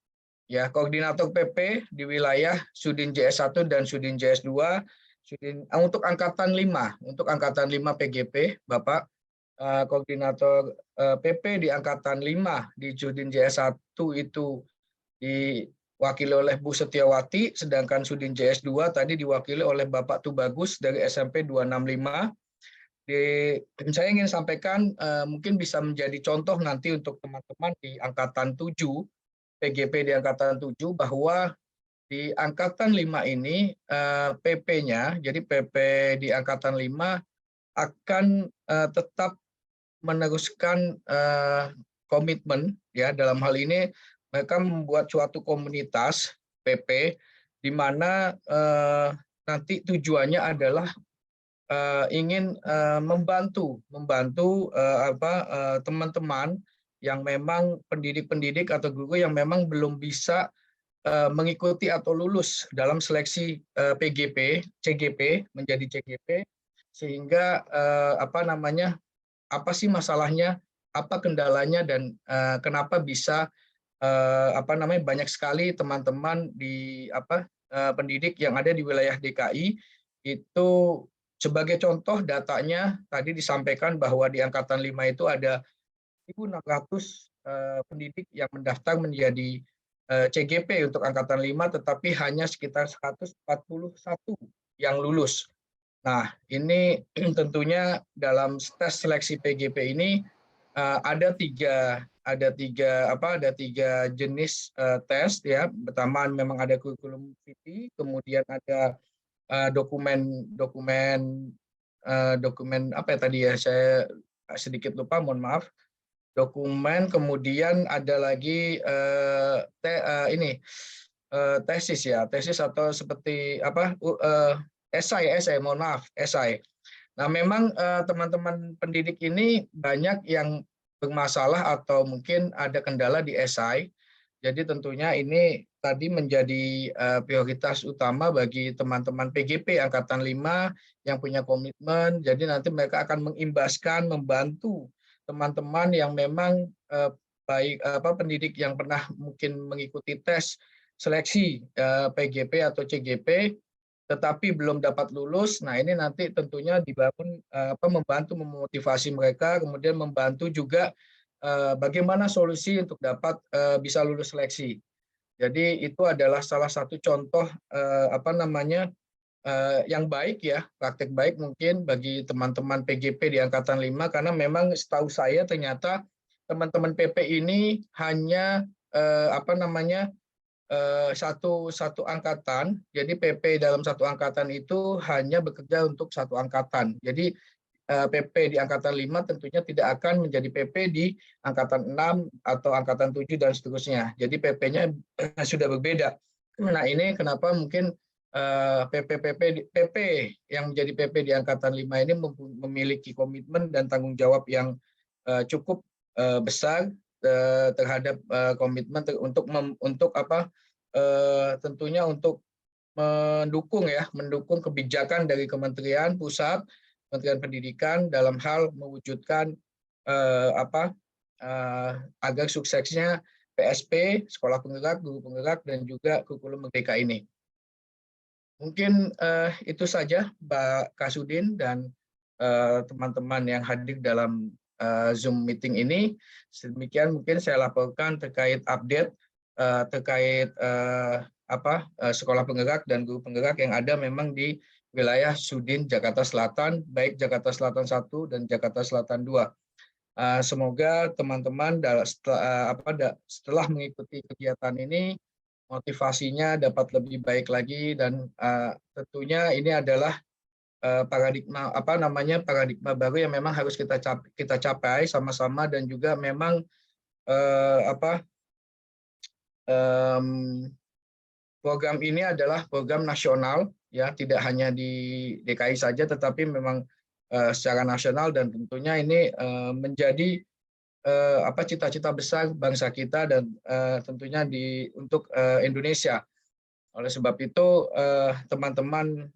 ya, koordinator PP di wilayah Sudin JS1 dan Sudin JS2, untuk angkatan 5 PGP, Bapak koordinator PP di angkatan 5 di Sudin JS1 itu diwakili oleh Bu Setiawati, sedangkan Sudin JS2 tadi diwakili oleh Bapak Tubagus dari SMP 265. Saya ingin sampaikan mungkin bisa menjadi contoh nanti untuk teman-teman di angkatan 7, PGP di angkatan 7, bahwa di angkatan 5 ini PP-nya, jadi PP di angkatan 5 akan tetap meneruskan komitmen, ya, dalam hal ini mereka membuat suatu komunitas PP di mana nanti tujuannya adalah ingin membantu teman-teman yang memang pendidik atau guru yang memang belum bisa mengikuti atau lulus dalam seleksi PGP, CGP menjadi CGP, sehingga apa sih masalahnya, apa kendalanya, dan kenapa bisa banyak sekali teman-teman di pendidik yang ada di wilayah DKI itu. Sebagai contoh datanya tadi disampaikan bahwa di angkatan 5 itu ada 1.600 pendidik yang mendaftar menjadi CGP untuk angkatan 5, tetapi hanya sekitar 141 yang lulus. Nah, ini tentunya dalam tes seleksi PGP ini ada tiga jenis tes, ya. Pertama memang ada kurikulum vitae, kemudian ada dokumen apa tadi ya, saya sedikit lupa, mohon maaf. Dokumen, kemudian ada lagi tesis ya, tesis atau seperti apa, esai, mohon maaf, esai. Nah, memang teman-teman pendidik ini banyak yang bermasalah atau mungkin ada kendala di esai. Jadi tentunya ini tadi menjadi prioritas utama bagi teman-teman PGP Angkatan 5 yang punya komitmen. Jadi nanti mereka akan mengimbaskan, membantu teman-teman yang memang pendidik yang pernah mungkin mengikuti tes seleksi PGP atau CGP tetapi belum dapat lulus. Nah, ini nanti tentunya dibangun membantu memotivasi mereka, kemudian membantu juga bagaimana solusi untuk dapat bisa lulus seleksi. Jadi itu adalah salah satu contoh yang baik ya, praktek baik mungkin bagi teman-teman PGP di Angkatan 5, karena memang setahu saya ternyata teman-teman PP ini hanya satu angkatan. Jadi PP dalam satu angkatan itu hanya bekerja untuk satu angkatan. Jadi PP di Angkatan 5 tentunya tidak akan menjadi PP di Angkatan 6 atau Angkatan 7 dan seterusnya. Jadi PP-nya sudah berbeda. Nah, ini kenapa mungkin PP yang menjadi PP di Angkatan 5 ini memiliki komitmen dan tanggung jawab yang cukup besar terhadap komitmen tentunya untuk mendukung kebijakan dari Kementerian Pusat, Kementerian Pendidikan dalam hal mewujudkan agar suksesnya PSP, Sekolah Penggerak, Guru Penggerak, dan juga kurikulum Merdeka ini. Mungkin itu saja, Mbak Kasudin dan teman-teman yang hadir dalam Zoom meeting ini. Demikian mungkin saya laporkan terkait update terkait Sekolah Penggerak dan Guru Penggerak yang ada memang di wilayah Sudin Jakarta Selatan, baik Jakarta Selatan 1 dan Jakarta Selatan 2. Semoga teman-teman setelah mengikuti kegiatan ini motivasinya dapat lebih baik lagi, dan tentunya ini adalah paradigma baru yang memang harus kita capai sama-sama, dan juga memang program ini adalah program nasional ya, tidak hanya di DKI saja tetapi memang secara nasional, dan tentunya ini menjadi cita-cita besar bangsa kita dan tentunya untuk Indonesia. Oleh sebab itu, teman-teman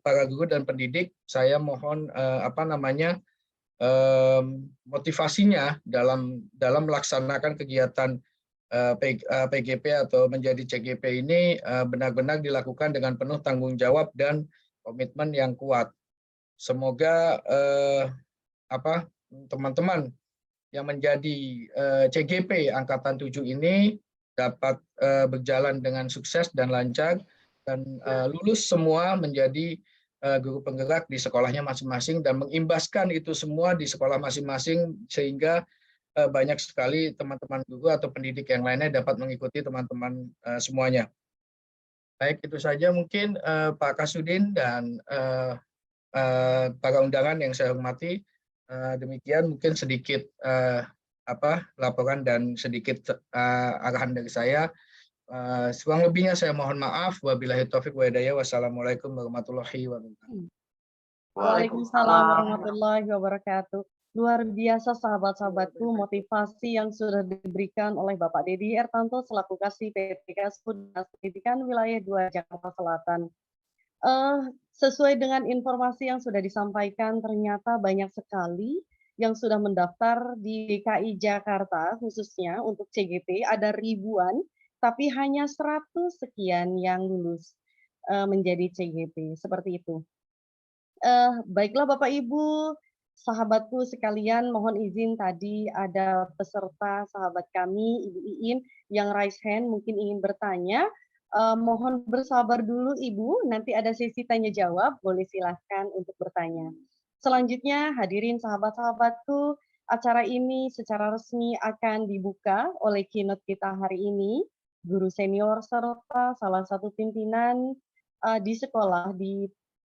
para guru dan pendidik, saya mohon motivasinya dalam melaksanakan kegiatan PGP atau menjadi CGP ini benar-benar dilakukan dengan penuh tanggung jawab dan komitmen yang kuat. Semoga teman-teman yang menjadi CGP Angkatan 7 ini dapat berjalan dengan sukses dan lancar, dan lulus semua menjadi guru penggerak di sekolahnya masing-masing, dan mengimbaskan itu semua di sekolah masing-masing, sehingga banyak sekali teman-teman guru atau pendidik yang lainnya dapat mengikuti teman-teman semuanya. Baik, itu saja mungkin Pak Kasudin dan para undangan yang saya hormati. Demikian mungkin sedikit laporan dan sedikit arahan dari saya. Kurang lebihnya saya mohon maaf. Wabillahi taufiq wa hidayah. Wassalamualaikum warahmatullahi wabarakatuh. Waalaikumsalam warahmatullahi wabarakatuh. Luar biasa sahabat-sahabatku, motivasi yang sudah diberikan oleh Bapak Dedi Ertanto selaku Kasih PPK Dinas Pendidikan Wilayah 2 Jakarta Selatan. Sesuai dengan informasi yang sudah disampaikan, ternyata banyak sekali yang sudah mendaftar di DKI Jakarta, khususnya untuk CGP, ada ribuan, tapi hanya 100 sekian yang lulus menjadi CGP, seperti itu. Baiklah Bapak Ibu, sahabatku sekalian, mohon izin tadi ada peserta sahabat kami, Ibu Iin, yang raise hand mungkin ingin bertanya. Mohon bersabar dulu Ibu, nanti ada sesi tanya jawab, boleh silahkan untuk bertanya. Selanjutnya hadirin sahabat-sahabatku, acara ini secara resmi akan dibuka oleh keynote kita hari ini, guru senior serta salah satu pimpinan di sekolah di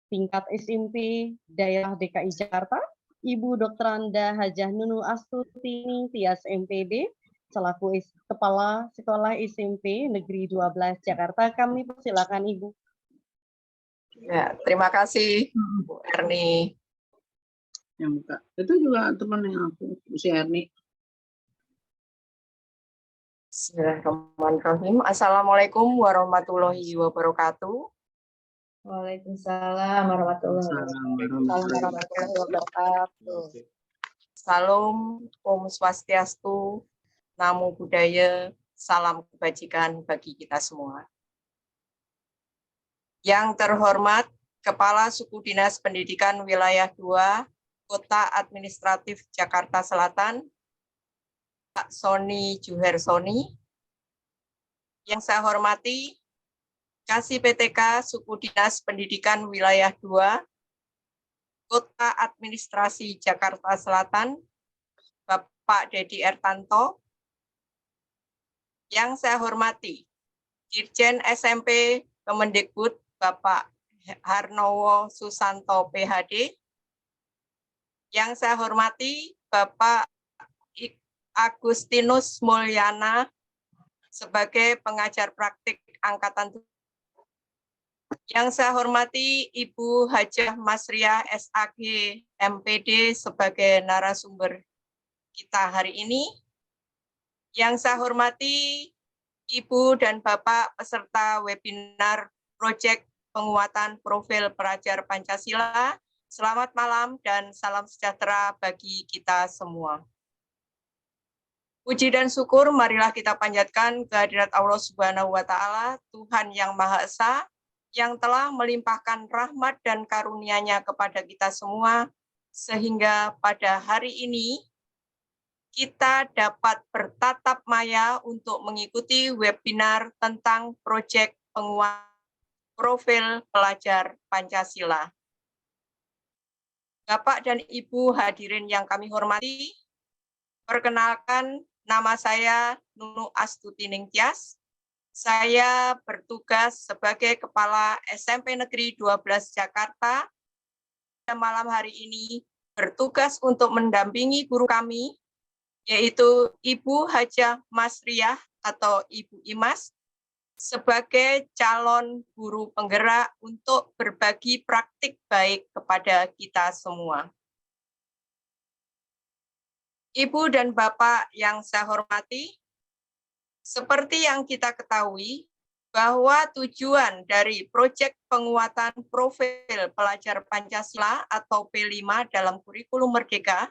tingkat SMP daerah DKI Jakarta, Ibu Dr. Anda Hajah Nunu Astuti Tias MPD, selaku Kepala Sekolah SMP Negeri 12 Jakarta. Kami persilakan Ibu. Ya, terima kasih Bu Erni. Yang buka. Itu juga teman yang aku, si Erni. Bismillahirrahmanirrahim. Assalamualaikum warahmatullahi wabarakatuh. Waalaikumsalam warahmatullahi wabarakatuh. Salam Om Swastiastu, Namo Buddhaya, salam kebajikan bagi kita semua. Yang terhormat Kepala Suku Dinas Pendidikan Wilayah 2, Kota Administratif Jakarta Selatan, Pak Sony Juhersoni. Yang saya hormati Kasih PTK Suku Dinas Pendidikan Wilayah 2, Kota Administrasi Jakarta Selatan, Bapak Dedi Ertanto. Yang saya hormati Dirjen SMP Kemendikbud Bapak Harnowo Susanto PhD. Yang saya hormati Bapak Agustinus Mulyana sebagai pengajar praktik Angkatan 7. Yang saya hormati Ibu Hajah Masriah SAG MPD sebagai narasumber kita hari ini. Yang saya hormati Ibu dan Bapak peserta webinar Proyek Penguatan Profil Pelajar Pancasila. Selamat malam dan salam sejahtera bagi kita semua. Puji dan syukur marilah kita panjatkan kehadirat Allah Subhanahu wa Ta'ala, Tuhan yang Maha Esa, yang telah melimpahkan rahmat dan karunia-Nya kepada kita semua, sehingga pada hari ini kita dapat bertatap maya untuk mengikuti webinar tentang proyek penguatan profil pelajar Pancasila. Bapak dan Ibu hadirin yang kami hormati, perkenalkan nama saya Nunu Astuti Tias. Saya bertugas sebagai Kepala SMP Negeri 12 Jakarta. Malam hari ini bertugas untuk mendampingi guru kami, yaitu Ibu Hajah Masriah atau Ibu Imas, sebagai calon guru penggerak untuk berbagi praktik baik kepada kita semua. Ibu dan Bapak yang saya hormati, seperti yang kita ketahui bahwa tujuan dari proyek penguatan profil pelajar Pancasila atau P5 dalam kurikulum Merdeka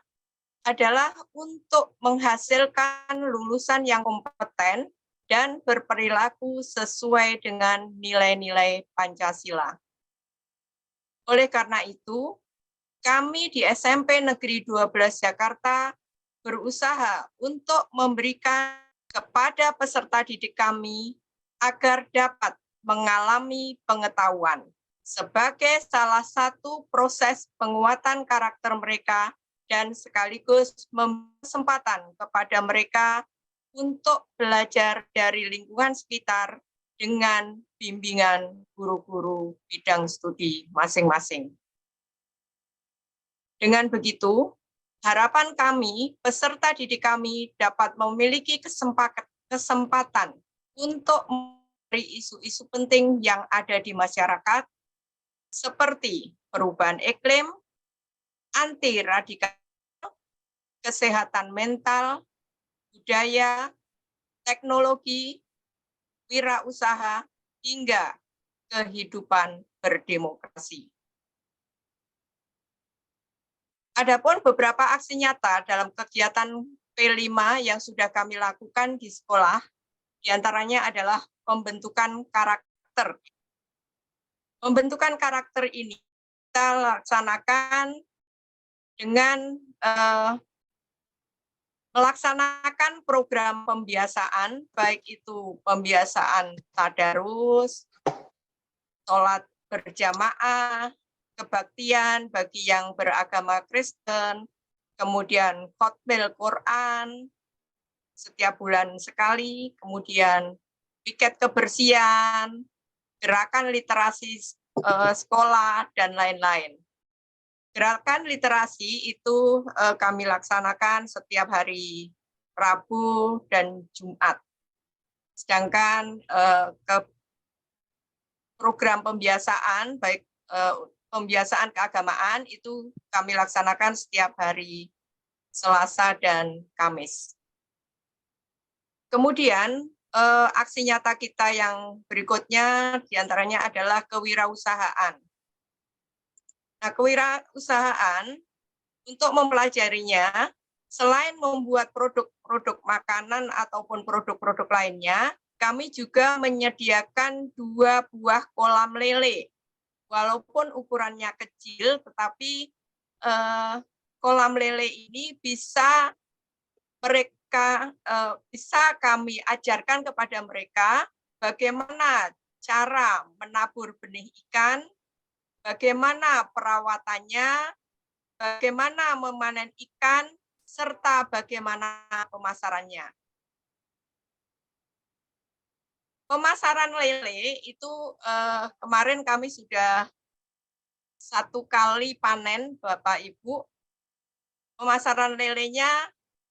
adalah untuk menghasilkan lulusan yang kompeten dan berperilaku sesuai dengan nilai-nilai Pancasila. Oleh karena itu, kami di SMP Negeri 12 Jakarta berusaha untuk memberikan kepada peserta didik kami agar dapat mengalami pengetahuan sebagai salah satu proses penguatan karakter mereka dan sekaligus kesempatan kepada mereka untuk belajar dari lingkungan sekitar dengan bimbingan guru-guru bidang studi masing-masing. Dengan begitu, harapan kami, peserta didik kami dapat memiliki kesempatan untuk mencari isu-isu penting yang ada di masyarakat, seperti perubahan iklim, anti radikal, kesehatan mental, budaya, teknologi, wirausaha, hingga kehidupan berdemokrasi. Adapun beberapa aksi nyata dalam kegiatan P5 yang sudah kami lakukan di sekolah, diantaranya adalah pembentukan karakter. Pembentukan karakter ini kita laksanakan dengan melaksanakan program pembiasaan, baik itu pembiasaan tadarus, sholat berjamaah, kebaktian bagi yang beragama Kristen, kemudian khotbah Quran setiap bulan sekali, kemudian piket kebersihan, gerakan literasi sekolah, dan lain-lain. Gerakan literasi itu kami laksanakan setiap hari Rabu dan Jumat. Sedangkan program pembiasaan, baik pembiasaan keagamaan itu kami laksanakan setiap hari Selasa dan Kamis. Kemudian aksi nyata kita yang berikutnya diantaranya adalah kewirausahaan. Nah, kewirausahaan untuk mempelajarinya, selain membuat produk-produk makanan ataupun produk-produk lainnya, kami juga menyediakan 2 buah kolam lele. Walaupun ukurannya kecil, tetapi kolam lele ini bisa kami ajarkan kepada mereka bagaimana cara menabur benih ikan, bagaimana perawatannya, bagaimana memanen ikan, serta bagaimana pemasarannya. Pemasaran lele itu kemarin kami sudah 1 kali panen, Bapak Ibu. Pemasaran lelenya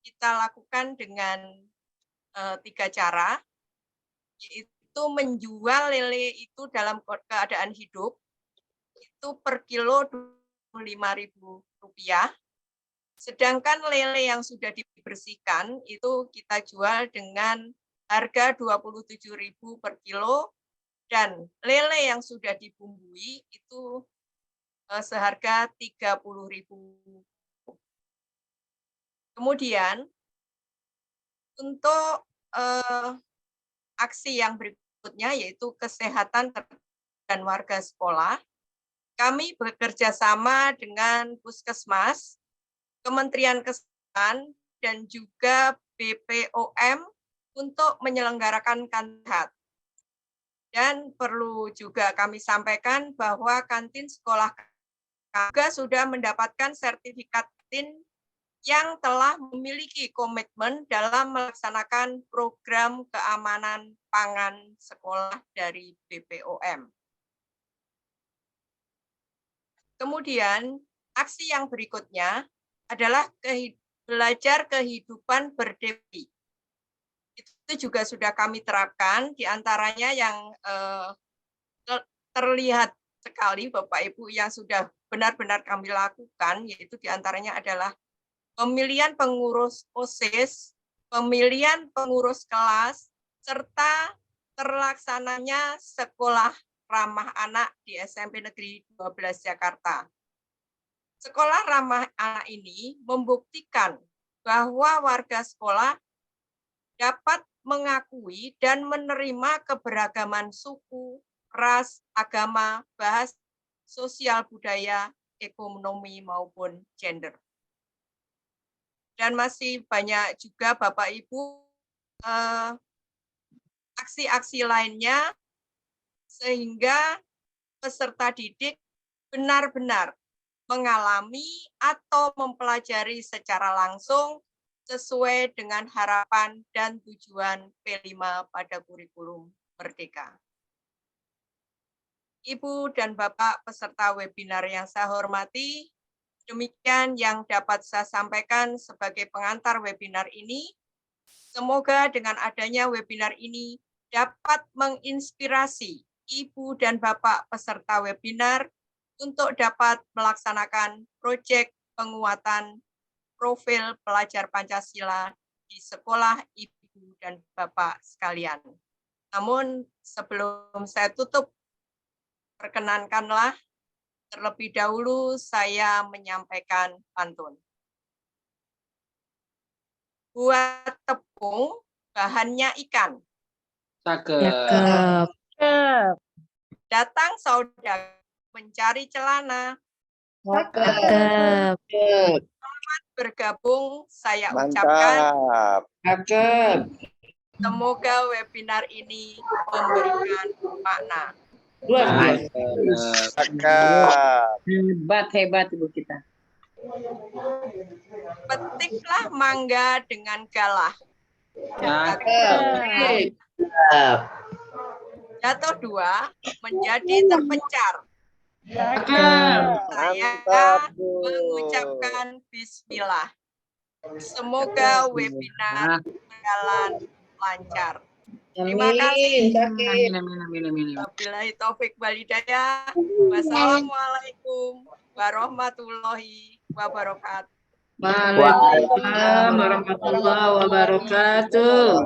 kita lakukan dengan 3 cara, yaitu menjual lele itu dalam keadaan hidup, itu per kilo Rp25.000. Sedangkan lele yang sudah dibersihkan itu kita jual dengan harga Rp27.000 per kilo, dan lele yang sudah dibumbui itu seharga Rp30.000. Kemudian untuk aksi yang berikutnya yaitu kesehatan dan warga sekolah. Kami bekerja sama dengan Puskesmas, Kementerian Kesehatan, dan juga BPOM untuk menyelenggarakan kantin sehat. Dan perlu juga kami sampaikan bahwa kantin sekolah juga sudah mendapatkan sertifikat kantin yang telah memiliki komitmen dalam melaksanakan program keamanan pangan sekolah dari BPOM. Kemudian, aksi yang berikutnya adalah belajar kehidupan berdemokrasi. Itu juga sudah kami terapkan, diantaranya yang terlihat sekali Bapak Ibu yang sudah benar-benar kami lakukan, yaitu diantaranya adalah pemilihan pengurus OSIS, pemilihan pengurus kelas, serta terlaksananya sekolah ramah anak di SMP Negeri 12 Jakarta. Sekolah ramah anak ini membuktikan bahwa warga sekolah dapat mengakui dan menerima keberagaman suku, ras, agama, bahasa, sosial budaya, ekonomi, maupun gender. Dan masih banyak juga Bapak Ibu aksi-aksi lainnya, sehingga peserta didik benar-benar mengalami atau mempelajari secara langsung sesuai dengan harapan dan tujuan P5 pada kurikulum Merdeka. Ibu dan Bapak peserta webinar yang saya hormati, demikian yang dapat saya sampaikan sebagai pengantar webinar ini. Semoga dengan adanya webinar ini dapat menginspirasi Ibu dan Bapak peserta webinar untuk dapat melaksanakan proyek penguatan profil pelajar Pancasila di sekolah Ibu dan Bapak sekalian. Namun sebelum saya tutup, perkenankanlah terlebih dahulu saya menyampaikan pantun. Buat tepung, bahannya ikan. Cakep. Datang saudagar mencari celana. Cakep. Selamat bergabung, saya ucapkan. Cakep. Semoga webinar ini memberikan makna. Luar biasa. Hebat Ibu kita. Petiklah mangga dengan galah. Cakep. Jatuh 2 menjadi terpencar. Saya mengucapkan bismillah. Semoga webinar berjalan lancar. Terima kasih. Wabillahi taufik wal hidayah. Wassalamualaikum warahmatullahi wabarakatuh. Waalaikumsalam warahmatullahi wabarakatuh.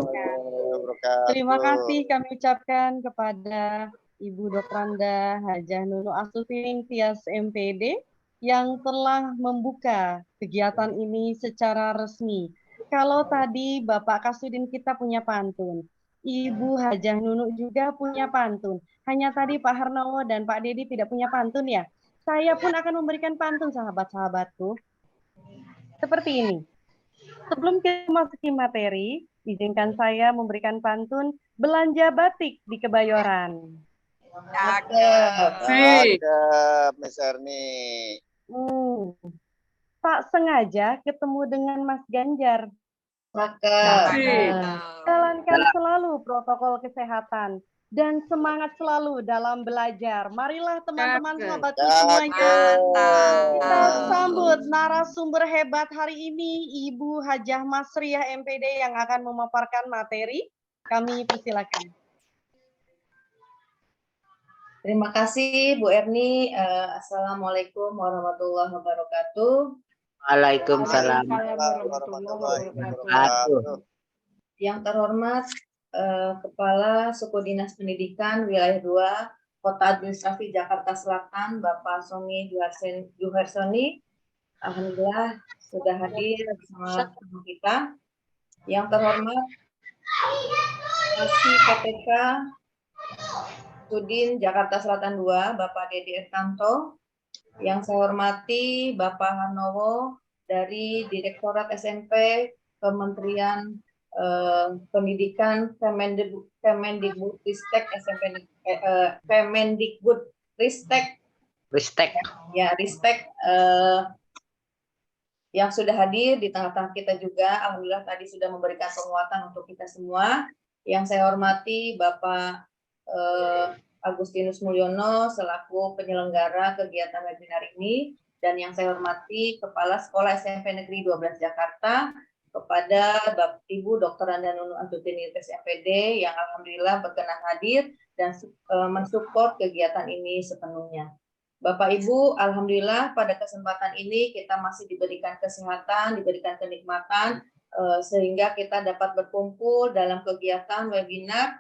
Terima kasih kami ucapkan kepada Ibu Dr. Hajah Nunu Astuti Tias MPD yang telah membuka kegiatan ini secara resmi. Kalau tadi Bapak Kasudin kita punya pantun, Ibu Hajah Nunu juga punya pantun. Hanya tadi Pak Harnowo dan Pak Dedi tidak punya pantun ya. Saya pun akan memberikan pantun sahabat-sahabatku. Seperti ini. Sebelum kita masuki materi, izinkan saya memberikan pantun belanja batik di Kebayoran. Cakep, Mas Erni. Tak sengaja ketemu dengan Mas Ganjar. Jalankan selalu protokol kesehatan dan semangat selalu dalam belajar. Marilah teman-teman sahabatku semuanya. Kita sambut narasumber hebat hari ini, Ibu Hajah Masriah MPD yang akan memaparkan materi. Kami persilakan. Terima kasih Bu Erni. Assalamualaikum warahmatullahi wabarakatuh. Waalaikumsalam warahmatullahi wabarakatuh. Yang terhormat Kepala Suku Dinas Pendidikan Wilayah 2 Kota Administrasi Jakarta Selatan, Bapak Sony Juharsoni, alhamdulillah sudah hadir bersama kita. Yang terhormat Kasih PTK Sudin Jakarta Selatan 2, Bapak Dedi Ertanto. Yang saya hormati Bapak Harnowo dari Direktorat SMP Kementerian Pendidikan Kemendikbudristek SMP Kemendikbudristek yang sudah hadir di tengah-tengah kita juga. Alhamdulillah tadi sudah memberikan penguatan untuk kita semua. Yang saya hormati Bapak Agustinus Mulyono selaku penyelenggara kegiatan webinar ini, dan yang saya hormati Kepala Sekolah SMP Negeri 12 Jakarta, kepada Bapak Ibu Dr. Nunu Astuti Tias MPD yang alhamdulillah berkenan hadir dan mensupport kegiatan ini sepenuhnya. Bapak Ibu, alhamdulillah pada kesempatan ini kita masih diberikan kesehatan, diberikan kenikmatan sehingga kita dapat berkumpul dalam kegiatan webinar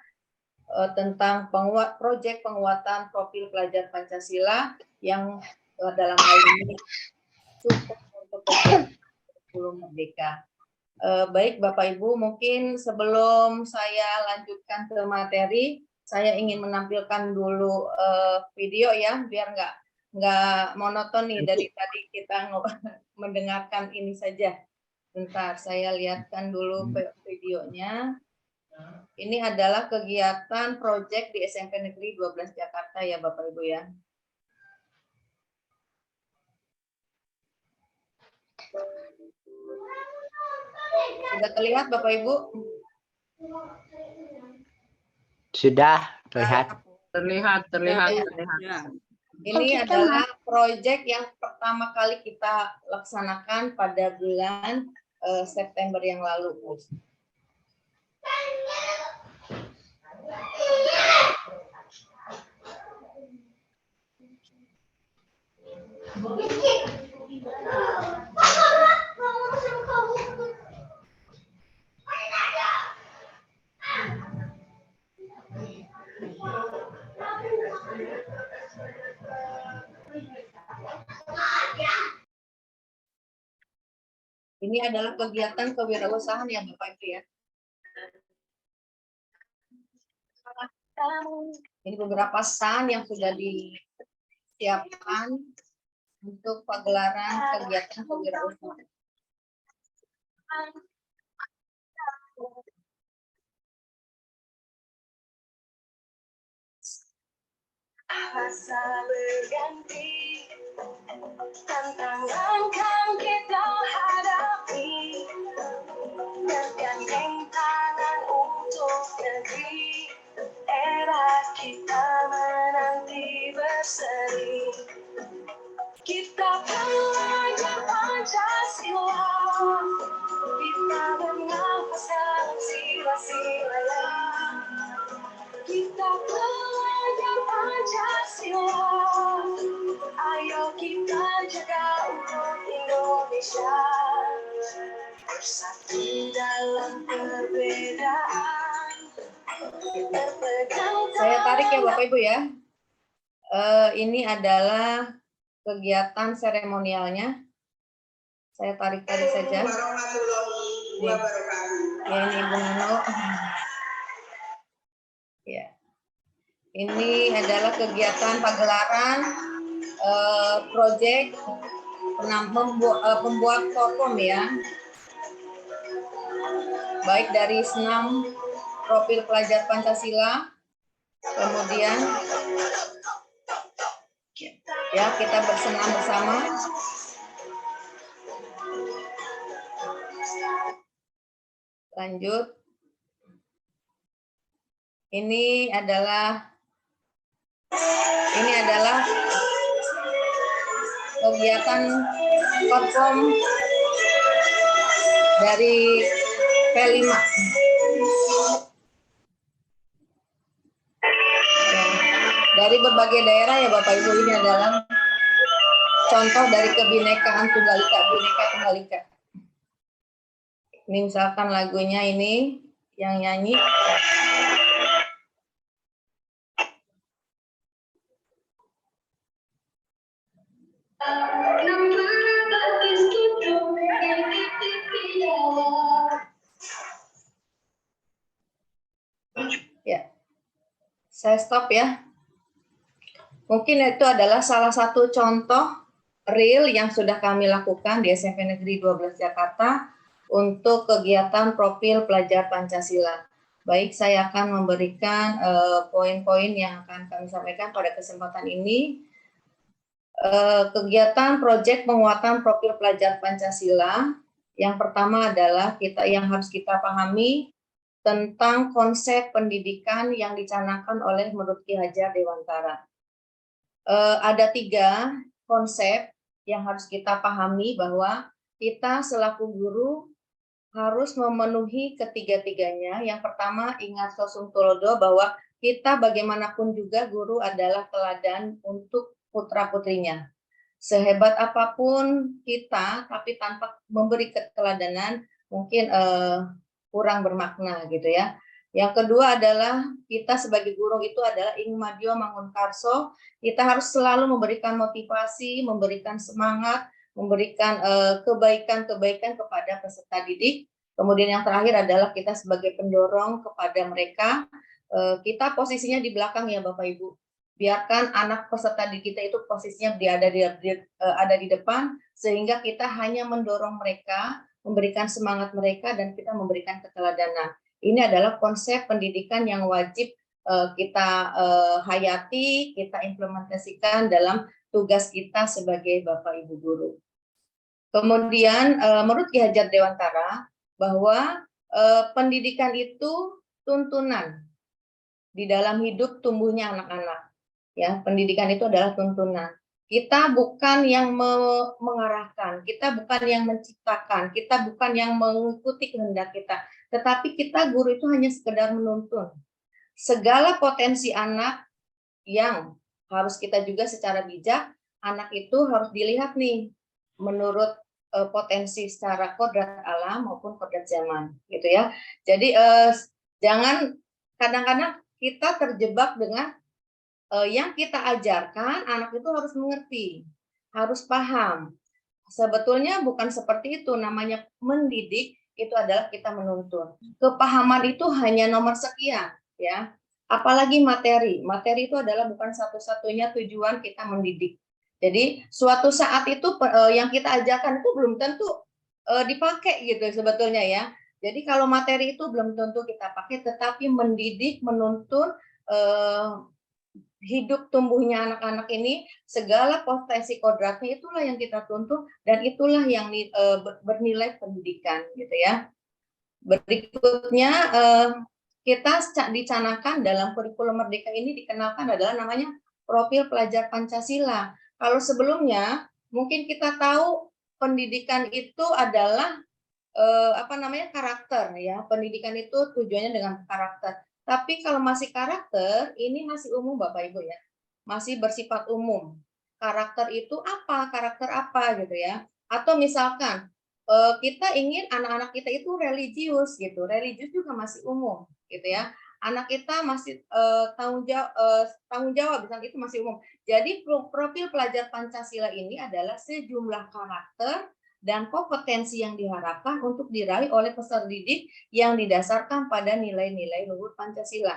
tentang proyek penguatan profil pelajar Pancasila yang dalam hal ini support untuk kurikulum merdeka. Baik Bapak Ibu, mungkin sebelum saya lanjutkan ke materi, saya ingin menampilkan dulu video ya, biar nggak monoton nih dari tadi kita mendengarkan ini saja. Bentar, saya lihatkan dulu videonya. Ini adalah kegiatan proyek di SMP Negeri 12 Jakarta ya Bapak Ibu ya. Sudah terlihat Bapak Ibu? Sudah terlihat. Terlihat. Ini adalah proyek yang pertama kali kita laksanakan pada bulan September yang lalu. Ini adalah kegiatan kewirausahaan yang Bapak Ibu ya. Ini beberapa stand yang sudah disiapkan untuk pagelaran kegiatan kewirausahaan. Masa berganti, tantangan kan kita hadapi, bergandeng tangan untuk negeri, era kita menanti berseri. Indonesia bersatu dalam perbedaan. Saya tarik ya Bapak Ibu ya. Ini adalah kegiatan seremonialnya. Saya tarik saja. Nih. Ya, ini Ibu Nano. Ya. Ini adalah kegiatan pagelaran proyek pembuat form ya. Baik dari senam profil pelajar Pancasila, kemudian ya kita bersenam bersama. Lanjut. Ini adalah kegiatan perform dari P5. Dari berbagai daerah ya Bapak Ibu, ini adalah contoh dari kebinekaan Tunggal Ika, Bhinneka Tunggal Ika. Ini misalkan lagunya ini yang nyanyi. Ya, saya stop ya. Mungkin itu adalah salah satu contoh real yang sudah kami lakukan di SMP Negeri 12 Jakarta untuk kegiatan profil pelajar Pancasila. Baik, saya akan memberikan poin-poin yang akan kami sampaikan pada kesempatan ini. Kegiatan proyek penguatan profil pelajar Pancasila. Yang pertama adalah yang harus kita pahami tentang konsep pendidikan yang dicanangkan oleh menurut Ki Hajar Dewantara. Ada 3 konsep yang harus kita pahami bahwa kita selaku guru harus memenuhi ketiga-tiganya. Yang pertama, ingat sosum tulodo, bahwa kita bagaimanapun juga guru adalah teladan untuk putra-putrinya. Sehebat apapun kita, tapi tanpa memberi keteladanan, mungkin kurang bermakna gitu ya. Yang kedua adalah kita sebagai guru itu adalah ing madya mangun karso. Kita harus selalu memberikan motivasi, memberikan semangat, memberikan kebaikan-kebaikan kepada peserta didik. Kemudian yang terakhir adalah kita sebagai pendorong kepada mereka. Kita posisinya di belakang ya Bapak Ibu. Biarkan anak peserta didik kita itu posisinya ada di depan, sehingga kita hanya mendorong mereka, memberikan semangat mereka, dan kita memberikan keteladanan. Ini adalah konsep pendidikan yang wajib kita hayati, kita implementasikan dalam tugas kita sebagai Bapak Ibu guru. Kemudian menurut Ki Hajar Dewantara bahwa pendidikan itu tuntunan di dalam hidup tumbuhnya anak-anak. Ya, pendidikan itu adalah tuntunan. Kita bukan yang mengarahkan, kita bukan yang menciptakan, kita bukan yang mengikuti kehendak kita, tetapi kita guru itu hanya sekedar menuntun. Segala potensi anak yang harus kita juga secara bijak, anak itu harus dilihat nih menurut potensi secara kodrat alam maupun kodrat zaman, gitu ya. Jadi jangan kadang-kadang kita terjebak dengan yang kita ajarkan, anak itu harus mengerti, harus paham. Sebetulnya bukan seperti itu, namanya mendidik itu adalah kita menuntun. Kepahaman itu hanya nomor sekian, ya. Apalagi materi. Materi itu adalah bukan satu-satunya tujuan kita mendidik. Jadi suatu saat itu yang kita ajarkan itu belum tentu dipakai gitu sebetulnya ya. Jadi kalau materi itu belum tentu kita pakai, tetapi mendidik, menuntun hidup tumbuhnya anak-anak ini, segala potensi kodratnya itulah yang kita tuntut, dan itulah yang bernilai pendidikan gitu ya. Berikutnya kita dicanangkan dalam kurikulum Merdeka ini dikenalkan adalah namanya profil pelajar Pancasila. Kalau sebelumnya mungkin kita tahu pendidikan itu adalah karakter ya. Pendidikan itu tujuannya dengan karakter. Tapi kalau masih karakter, ini masih umum Bapak Ibu ya. Masih bersifat umum. Karakter itu apa? Karakter apa gitu ya. Atau misalkan kita ingin anak-anak kita itu religius gitu, religius juga masih umum gitu ya. Anak kita masih tanggung jawab misalnya itu masih umum. Jadi profil pelajar Pancasila ini adalah sejumlah karakter dan kompetensi yang diharapkan untuk diraih oleh peserta didik yang didasarkan pada nilai-nilai luhur Pancasila.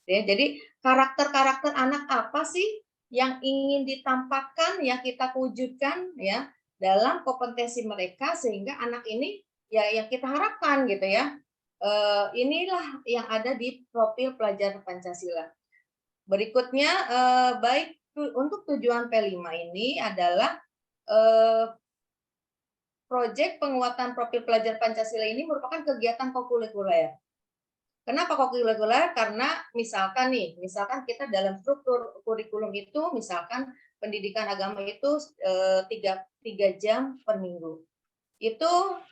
Ya, jadi karakter-karakter anak apa sih yang ingin ditampakkan, yang kita wujudkan ya dalam kompetensi mereka sehingga anak ini ya yang kita harapkan gitu ya. Inilah yang ada di profil pelajar Pancasila. Berikutnya baik untuk tujuan P5 ini adalah proyek penguatan profil pelajar Pancasila ini merupakan kegiatan kokurikuler. Kenapa kokurikuler? Karena misalkan kita dalam struktur kurikulum itu, misalkan pendidikan agama itu 3 jam per minggu. Itu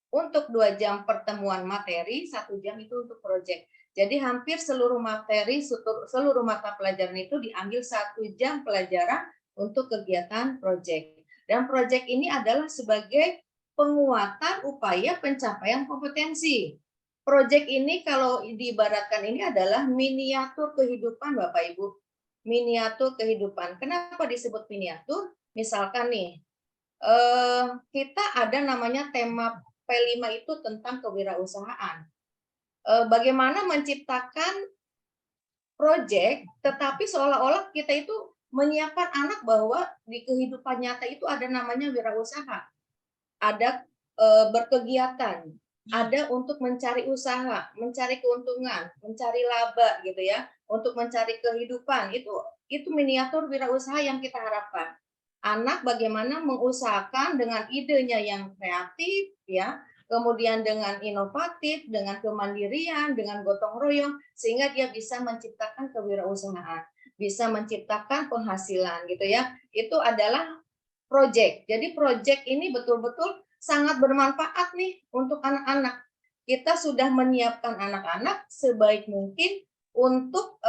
untuk 2 jam pertemuan materi, 1 jam itu untuk proyek. Jadi hampir seluruh materi, seluruh mata pelajaran itu diambil 1 jam pelajaran untuk kegiatan proyek. Dan proyek ini adalah sebagai penguatan upaya pencapaian kompetensi. Proyek ini kalau diibaratkan ini adalah miniatur kehidupan Bapak Ibu. Miniatur kehidupan. Kenapa disebut miniatur? Misalkan nih, kita ada namanya tema P5 itu tentang kewirausahaan. Bagaimana menciptakan proyek, tetapi seolah-olah kita itu menyiapkan anak bahwa di kehidupan nyata itu ada namanya wirausaha. Ada berkegiatan, ada untuk mencari usaha, mencari keuntungan, mencari laba gitu ya, untuk mencari kehidupan. Itu miniatur wirausaha yang kita harapkan. Anak bagaimana mengusahakan dengan idenya yang kreatif ya, kemudian dengan inovatif, dengan kemandirian, dengan gotong royong sehingga dia bisa menciptakan kewirausahaan, bisa menciptakan penghasilan gitu ya. Itu adalah proyek. Jadi proyek ini betul-betul sangat bermanfaat nih untuk anak-anak. Kita sudah menyiapkan anak-anak sebaik mungkin untuk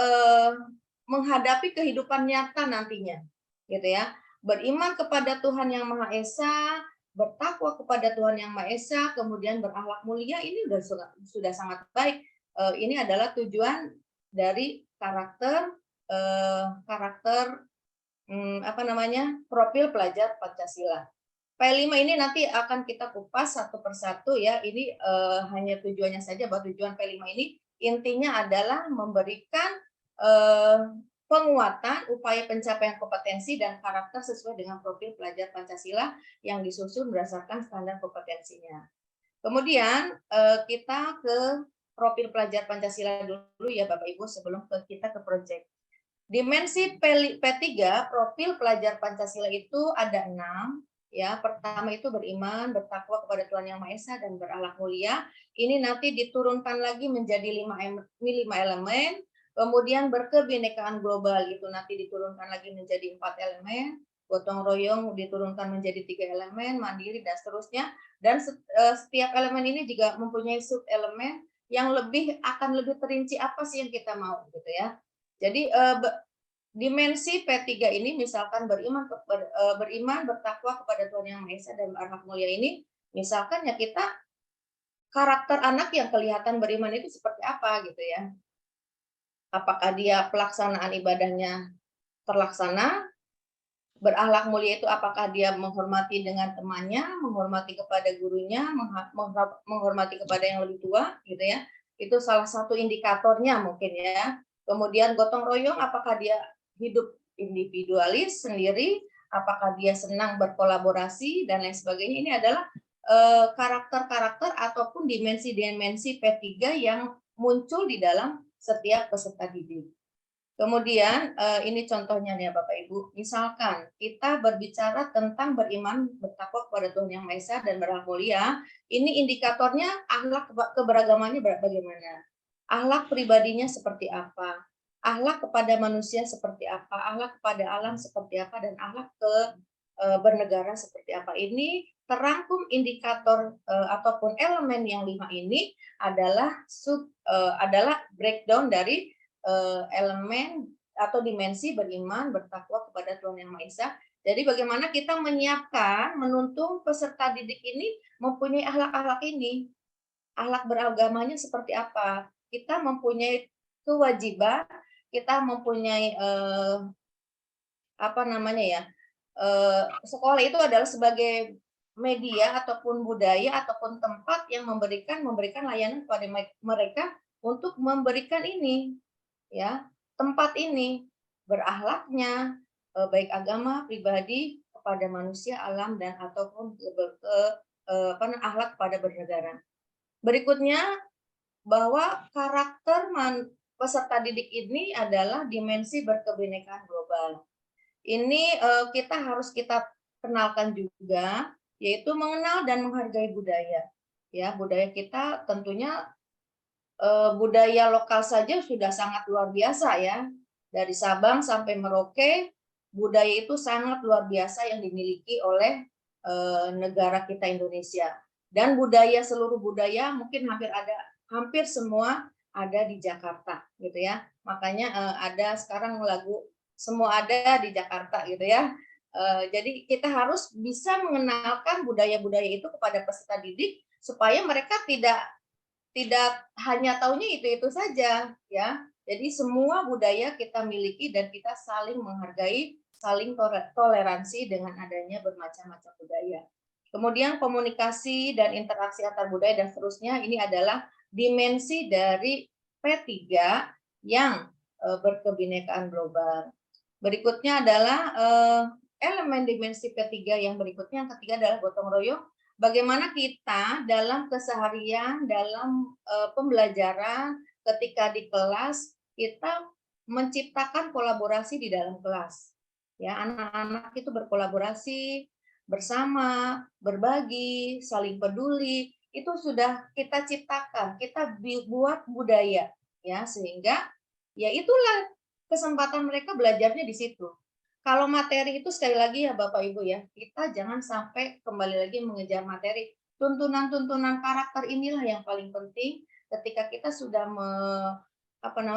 menghadapi kehidupan nyata nantinya, gitu ya. Beriman kepada Tuhan Yang Maha Esa, bertakwa kepada Tuhan Yang Maha Esa, kemudian berakhlak mulia. Ini sudah sangat baik. Ini adalah tujuan dari karakter profil pelajar Pancasila. P5 ini nanti akan kita kupas satu persatu ya. Ini hanya tujuannya saja, bahwa tujuan P5 ini intinya adalah memberikan penguatan upaya pencapaian kompetensi dan karakter sesuai dengan profil pelajar Pancasila yang disusun berdasarkan standar kompetensinya. Kemudian kita ke profil pelajar Pancasila dulu ya Bapak Ibu sebelum kita ke proyek. Dimensi P3 profil pelajar Pancasila itu ada 6 ya. Pertama itu beriman, bertakwa kepada Tuhan Yang Maha Esa dan berakhlak mulia. Ini nanti diturunkan lagi menjadi 5 elemen. Kemudian berkebinekaan global itu nanti diturunkan lagi menjadi 4 elemen. Gotong royong diturunkan menjadi 3 elemen, mandiri dan seterusnya. Dan setiap elemen ini juga mempunyai sub elemen yang akan lebih terinci apa sih yang kita mau gitu ya. Jadi dimensi P3 ini misalkan beriman, bertakwa kepada Tuhan Yang Maha Esa dan berakhlak mulia ini, misalkan ya kita karakter anak yang kelihatan beriman itu seperti apa gitu ya. Apakah dia pelaksanaan ibadahnya terlaksana? Berakhlak mulia itu apakah dia menghormati dengan temannya, menghormati kepada gurunya, menghormati kepada yang lebih tua gitu ya. Itu salah satu indikatornya mungkin ya. Kemudian gotong royong, apakah dia hidup individualis sendiri, apakah dia senang berkolaborasi dan lain sebagainya. Ini adalah karakter-karakter ataupun dimensi-dimensi P3 yang muncul di dalam setiap peserta didik. Kemudian ini contohnya nih Bapak Ibu. Misalkan kita berbicara tentang beriman, bertakwa kepada Tuhan Yang Maha Esa dan berakhlak mulia. Ini indikatornya akhlak keberagamannya bagaimana? Akhlak pribadinya seperti apa? Akhlak kepada manusia seperti apa? Akhlak kepada alam seperti apa? Dan akhlak bernegara seperti apa? Ini terangkum indikator ataupun elemen yang 5 ini adalah breakdown dari elemen atau dimensi beriman, bertakwa kepada Tuhan Yang Maha Esa Jadi bagaimana kita menyiapkan, menuntun peserta didik ini mempunyai akhlak-akhlak ini. Akhlak beragamanya seperti apa? Kita mempunyai kewajiban, kita mempunyai apa namanya ya? Sekolah itu adalah sebagai media ataupun budaya ataupun tempat yang memberikan layanan kepada mereka untuk memberikan ini, ya, tempat ini berakhlaknya, baik agama, pribadi, kepada manusia, alam, dan ataupun akhlak kepada bernegara. Berikutnya, bahwa karakter peserta didik ini adalah dimensi berkebinekaan global. Ini kita harus kita kenalkan juga, yaitu mengenal dan menghargai budaya. Ya, budaya kita tentunya budaya lokal saja sudah sangat luar biasa ya. Dari Sabang sampai Merauke, budaya itu sangat luar biasa yang dimiliki oleh negara kita Indonesia. Dan budaya, seluruh budaya mungkin hampir semua ada di Jakarta gitu ya. Makanya ada sekarang lagu Semua Ada di Jakarta gitu ya. Jadi kita harus bisa mengenalkan budaya-budaya itu kepada peserta didik supaya mereka tidak hanya taunya itu saja ya. Jadi semua budaya kita miliki dan kita saling menghargai, saling toleransi dengan adanya bermacam-macam budaya. Kemudian komunikasi dan interaksi antar budaya dan seterusnya, ini adalah dimensi dari P3 yang berkebinekaan global. Berikutnya adalah elemen dimensi P3 yang berikutnya, yang ketiga adalah gotong royong. Bagaimana kita dalam keseharian, dalam pembelajaran, ketika di kelas, kita menciptakan kolaborasi di dalam kelas. Ya, anak-anak itu berkolaborasi, bersama, berbagi, saling peduli, itu sudah kita ciptakan, kita buat budaya, ya, sehingga ya itulah kesempatan mereka belajarnya di situ. Kalau materi itu sekali lagi ya Bapak Ibu ya, kita jangan sampai kembali lagi mengejar materi. Tuntunan-tuntunan karakter inilah yang paling penting ketika kita sudah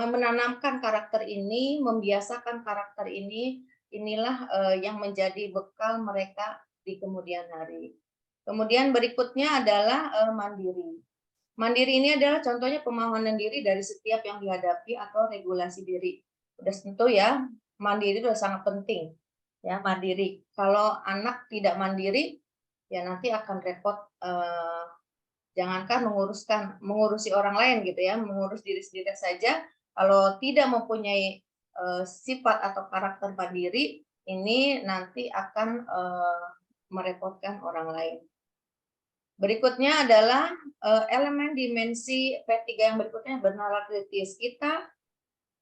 menanamkan karakter ini, membiasakan karakter ini, inilah yang menjadi bekal mereka di kemudian hari. Kemudian berikutnya adalah mandiri. Mandiri ini adalah contohnya pemahaman diri dari setiap yang dihadapi atau regulasi diri. Udah tentu ya, mandiri itu sangat penting. Ya, mandiri. Kalau anak tidak mandiri, ya nanti akan repot. Jangankan mengurusi orang lain gitu ya, mengurus diri sendiri saja. Kalau tidak mempunyai sifat atau karakter mandiri, ini nanti akan merepotkan orang lain. Berikutnya adalah elemen dimensi P3 yang berikutnya bernalar kritis. Kita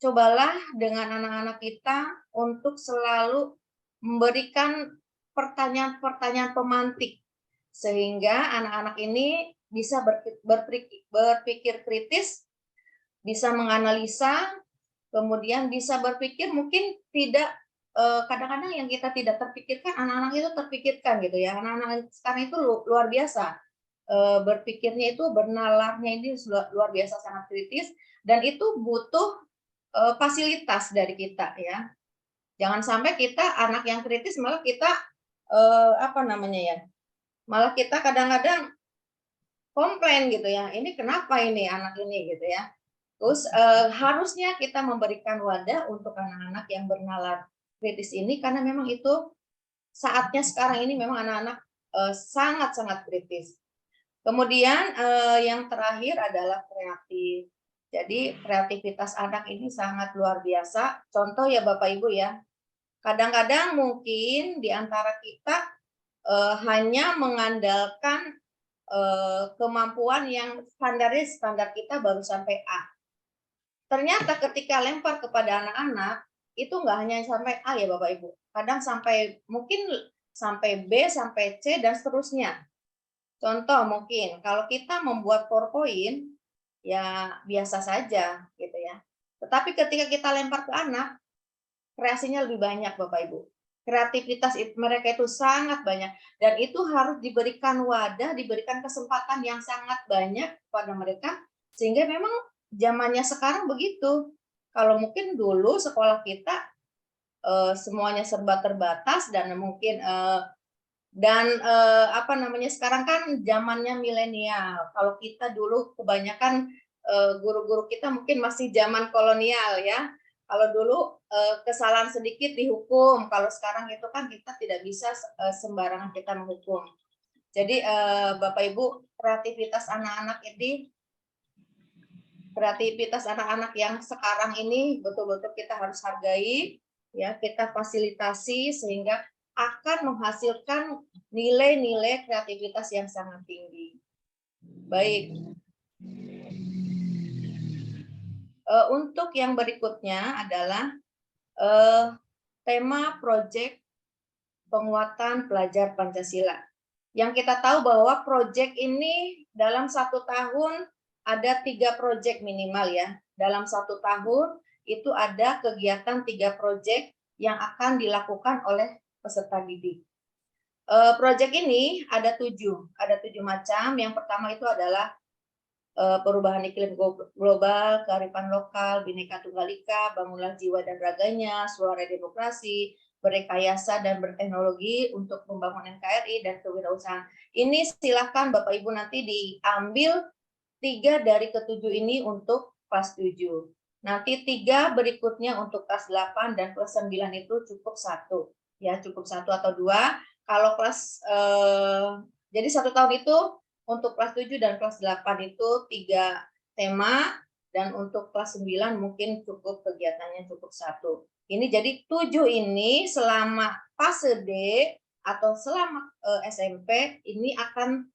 cobalah dengan anak-anak kita untuk selalu memberikan pertanyaan-pertanyaan pemantik sehingga anak-anak ini bisa berpikir kritis, bisa menganalisa, kemudian bisa berpikir mungkin tidak kadang-kadang yang kita tidak terpikirkan, anak-anak itu terpikirkan gitu ya. Anak-anak sekarang itu luar biasa. Berpikirnya itu, bernalarnya ini luar biasa, sangat kritis, dan itu butuh fasilitas dari kita ya. Jangan sampai kita anak yang kritis malah kita malah kita kadang-kadang komplain gitu ya. Ini kenapa ini anak ini gitu ya. Terus harusnya kita memberikan wadah untuk anak-anak yang bernalar kritis ini karena memang itu saatnya sekarang ini memang anak-anak sangat-sangat kritis. Kemudian yang terakhir adalah kreatif. Jadi kreativitas anak ini sangat luar biasa. Contoh ya Bapak Ibu ya, kadang-kadang mungkin di antara kita hanya mengandalkan kemampuan yang standar kita baru sampai A. Ternyata ketika lempar kepada anak-anak, itu nggak hanya sampai A ya Bapak Ibu. Kadang mungkin sampai B, sampai C, dan seterusnya. Contoh mungkin, kalau kita membuat PowerPoint, ya biasa saja gitu ya. Tetapi ketika kita lempar ke anak, kreasinya lebih banyak Bapak Ibu. Kreativitas mereka itu sangat banyak. Dan itu harus diberikan wadah, diberikan kesempatan yang sangat banyak kepada mereka. Sehingga memang zamannya sekarang begitu. Kalau mungkin dulu sekolah kita semuanya serba terbatas dan mungkin sekarang kan zamannya milenial. Kalau kita dulu kebanyakan guru-guru kita mungkin masih zaman kolonial ya. Kalau dulu kesalahan sedikit dihukum, kalau sekarang itu kan kita tidak bisa sembarangan kita menghukum. Jadi Bapak Ibu, kreativitas anak-anak yang sekarang ini betul-betul kita harus hargai, ya, kita fasilitasi sehingga akan menghasilkan nilai-nilai kreativitas yang sangat tinggi. Baik. Untuk yang berikutnya adalah tema proyek penguatan pelajar Pancasila. Yang kita tahu bahwa proyek ini dalam 1 tahun ada 3 proyek minimal ya. Dalam 1 tahun itu ada kegiatan 3 proyek yang akan dilakukan oleh peserta didik. Proyek ini ada 7 macam. Yang pertama itu adalah perubahan iklim global, kearifan lokal, Bhinneka Tunggal Ika, bangunlah jiwa dan raganya, suara demokrasi, berrekayasa dan berteknologi untuk membangun NKRI dan kewirausahaan. Ini silakan Bapak Ibu nanti diambil 3 dari ke-7 ini untuk kelas 7. Nanti 3 berikutnya untuk kelas 8 dan kelas 9 itu cukup 1. Ya, cukup 1 atau 2. Kalau kelas jadi 1 tahun itu untuk kelas 7 dan kelas 8 itu 3 tema, dan untuk kelas 9 mungkin cukup kegiatannya cukup 1. Ini jadi 7 ini selama fase D atau selama SMP ini akan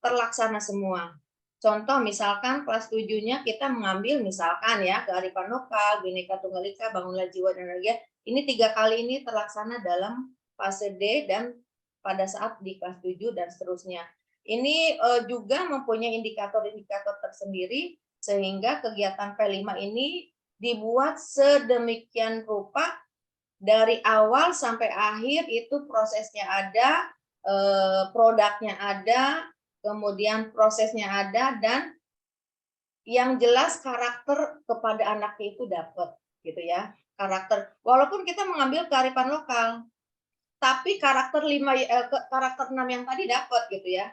terlaksana semua. Contoh misalkan kelas 7-nya kita mengambil misalkan ya kearifan lokal, Bhinneka Tunggal Ika, bangunlah jiwa dan raga. Ini 3 kali ini terlaksana dalam fase D dan pada saat di kelas 7 dan seterusnya. Ini juga mempunyai indikator-indikator tersendiri sehingga kegiatan P5 ini dibuat sedemikian rupa dari awal sampai akhir itu prosesnya ada, produknya ada, kemudian prosesnya ada, dan yang jelas karakter kepada anaknya itu dapat gitu ya. Karakter walaupun kita mengambil kearifan lokal tapi karakter 6 yang tadi dapat gitu ya.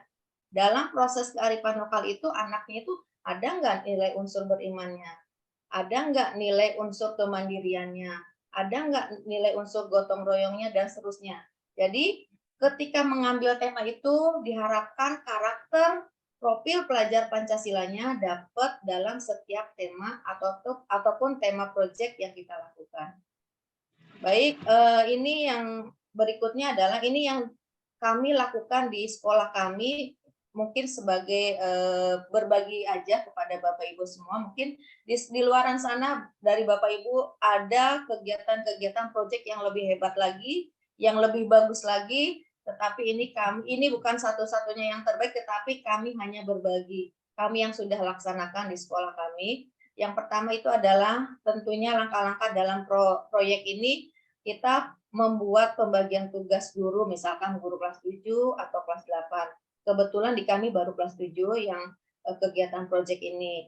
Dalam proses kearifan lokal itu anaknya itu ada nggak nilai unsur berimannya, ada nggak nilai unsur kemandiriannya, ada nggak nilai unsur gotong royongnya dan seterusnya. Jadi ketika mengambil tema itu diharapkan karakter profil pelajar Pancasilanya dapat dalam setiap tema ataupun tema proyek yang kita lakukan. Baik, ini yang berikutnya adalah ini yang kami lakukan di sekolah kami. Mungkin sebagai berbagi aja kepada Bapak Ibu semua, mungkin di luaran sana dari Bapak Ibu ada kegiatan-kegiatan proyek yang lebih hebat lagi, yang lebih bagus lagi, tetapi ini bukan satu-satunya yang terbaik, tetapi kami hanya berbagi. Kami yang sudah laksanakan di sekolah kami. Yang pertama itu adalah tentunya langkah-langkah dalam proyek ini kita membuat pembagian tugas guru, misalkan guru kelas 7 atau kelas 8. Kebetulan di kami baru kelas 7 yang kegiatan proyek ini.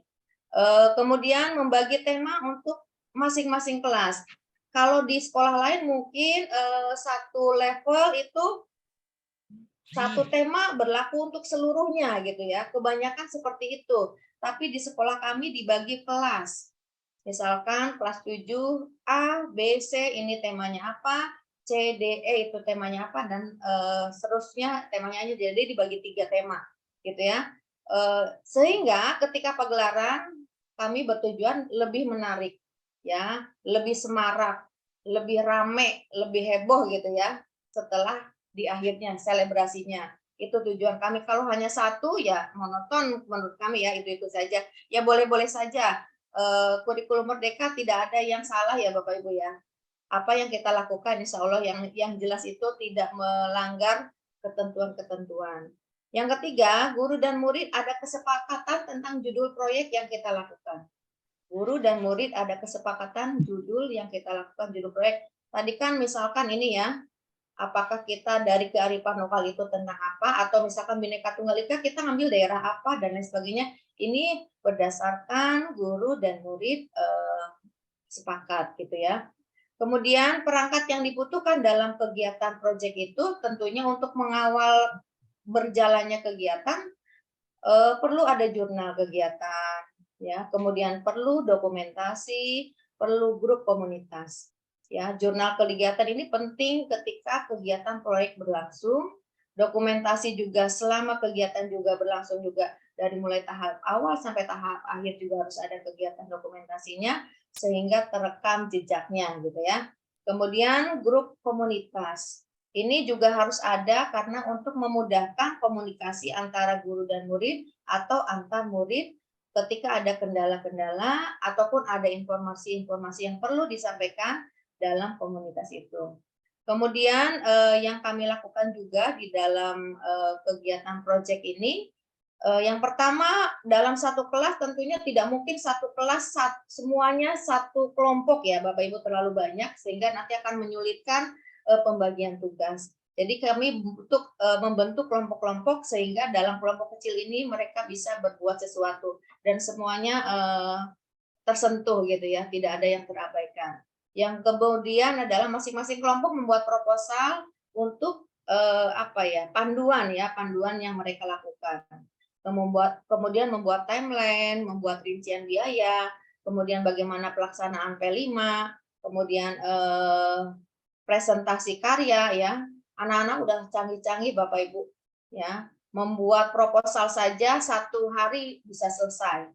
Kemudian membagi tema untuk masing-masing kelas. Kalau di sekolah lain mungkin satu level itu satu tema berlaku untuk seluruhnya gitu ya. Kebanyakan seperti itu. Tapi di sekolah kami dibagi kelas. Misalkan kelas 7 A, B, C ini temanya apa, C, D, E itu temanya apa, dan seterusnya temanya aja, jadi dibagi 3 tema gitu ya. Sehingga ketika pagelaran kami bertujuan lebih menarik ya, lebih semarak, lebih rame, lebih heboh gitu ya setelah di akhirnya selebrasinya. Itu tujuan kami. Kalau hanya satu ya monoton menurut kami ya, itu saja. Ya boleh-boleh saja. Kurikulum Merdeka tidak ada yang salah ya Bapak Ibu ya. Apa yang kita lakukan insya Allah yang jelas itu tidak melanggar ketentuan-ketentuan. Yang ketiga, guru dan murid ada kesepakatan tentang judul proyek yang kita lakukan. Guru dan murid ada kesepakatan judul yang kita lakukan, judul proyek. Tadi kan misalkan ini ya, apakah kita dari kearifan lokal itu tentang apa, atau misalkan Bhinneka Tunggal Ika kita ngambil daerah apa dan lain sebagainya. Ini berdasarkan guru dan murid sepakat gitu ya. Kemudian perangkat yang dibutuhkan dalam kegiatan proyek itu tentunya untuk mengawal berjalannya kegiatan perlu ada jurnal kegiatan, ya. Kemudian perlu dokumentasi, perlu grup komunitas. Ya, jurnal kegiatan ini penting ketika kegiatan proyek berlangsung. Dokumentasi juga selama kegiatan juga berlangsung juga dari mulai tahap awal sampai tahap akhir juga harus ada kegiatan dokumentasinya sehingga terekam jejaknya gitu ya. Kemudian grup komunitas. Ini juga harus ada karena untuk memudahkan komunikasi antara guru dan murid atau antar murid ketika ada kendala-kendala ataupun ada informasi-informasi yang perlu disampaikan dalam komunitas itu. Kemudian yang kami lakukan juga di dalam kegiatan proyek ini, yang pertama dalam satu kelas tentunya tidak mungkin satu kelas semuanya satu kelompok ya Bapak Ibu terlalu banyak sehingga nanti akan menyulitkan pembagian tugas. Jadi kami membentuk kelompok-kelompok sehingga dalam kelompok kecil ini mereka bisa berbuat sesuatu dan semuanya tersentuh gitu ya, tidak ada yang terabaikan. Yang kemudian adalah masing-masing kelompok membuat proposal untuk panduan yang mereka lakukan. Kemudian membuat timeline, membuat rincian biaya, kemudian bagaimana pelaksanaan P5, kemudian presentasi karya ya. Anak-anak udah canggih-canggih Bapak Ibu ya. Membuat proposal saja 1 hari bisa selesai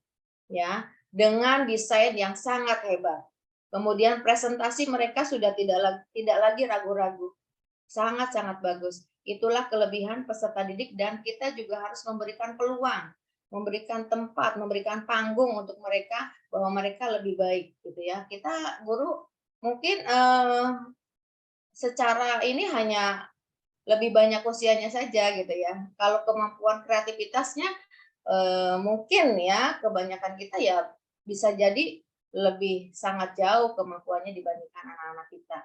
ya dengan desain yang sangat hebat. Kemudian presentasi mereka sudah tidak lagi ragu-ragu. Sangat-sangat bagus. Itulah kelebihan peserta didik dan kita juga harus memberikan peluang, memberikan tempat, memberikan panggung untuk mereka bahwa mereka lebih baik gitu ya. Kita guru mungkin secara ini hanya lebih banyak usianya saja gitu ya. Kalau kemampuan kreativitasnya mungkin ya kebanyakan kita ya bisa jadi lebih sangat jauh kemampuannya dibandingkan anak-anak kita.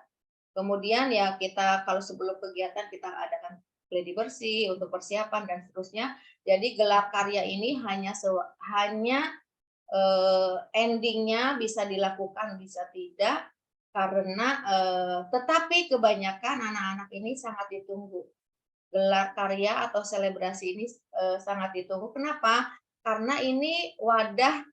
Kemudian ya kita kalau sebelum kegiatan kita adakan gladi bersih untuk persiapan dan seterusnya. Jadi gelar karya ini hanya endingnya bisa dilakukan bisa tidak karena tetapi kebanyakan anak-anak ini sangat ditunggu. Gelar karya atau selebrasi ini sangat ditunggu. Kenapa? Karena ini wadah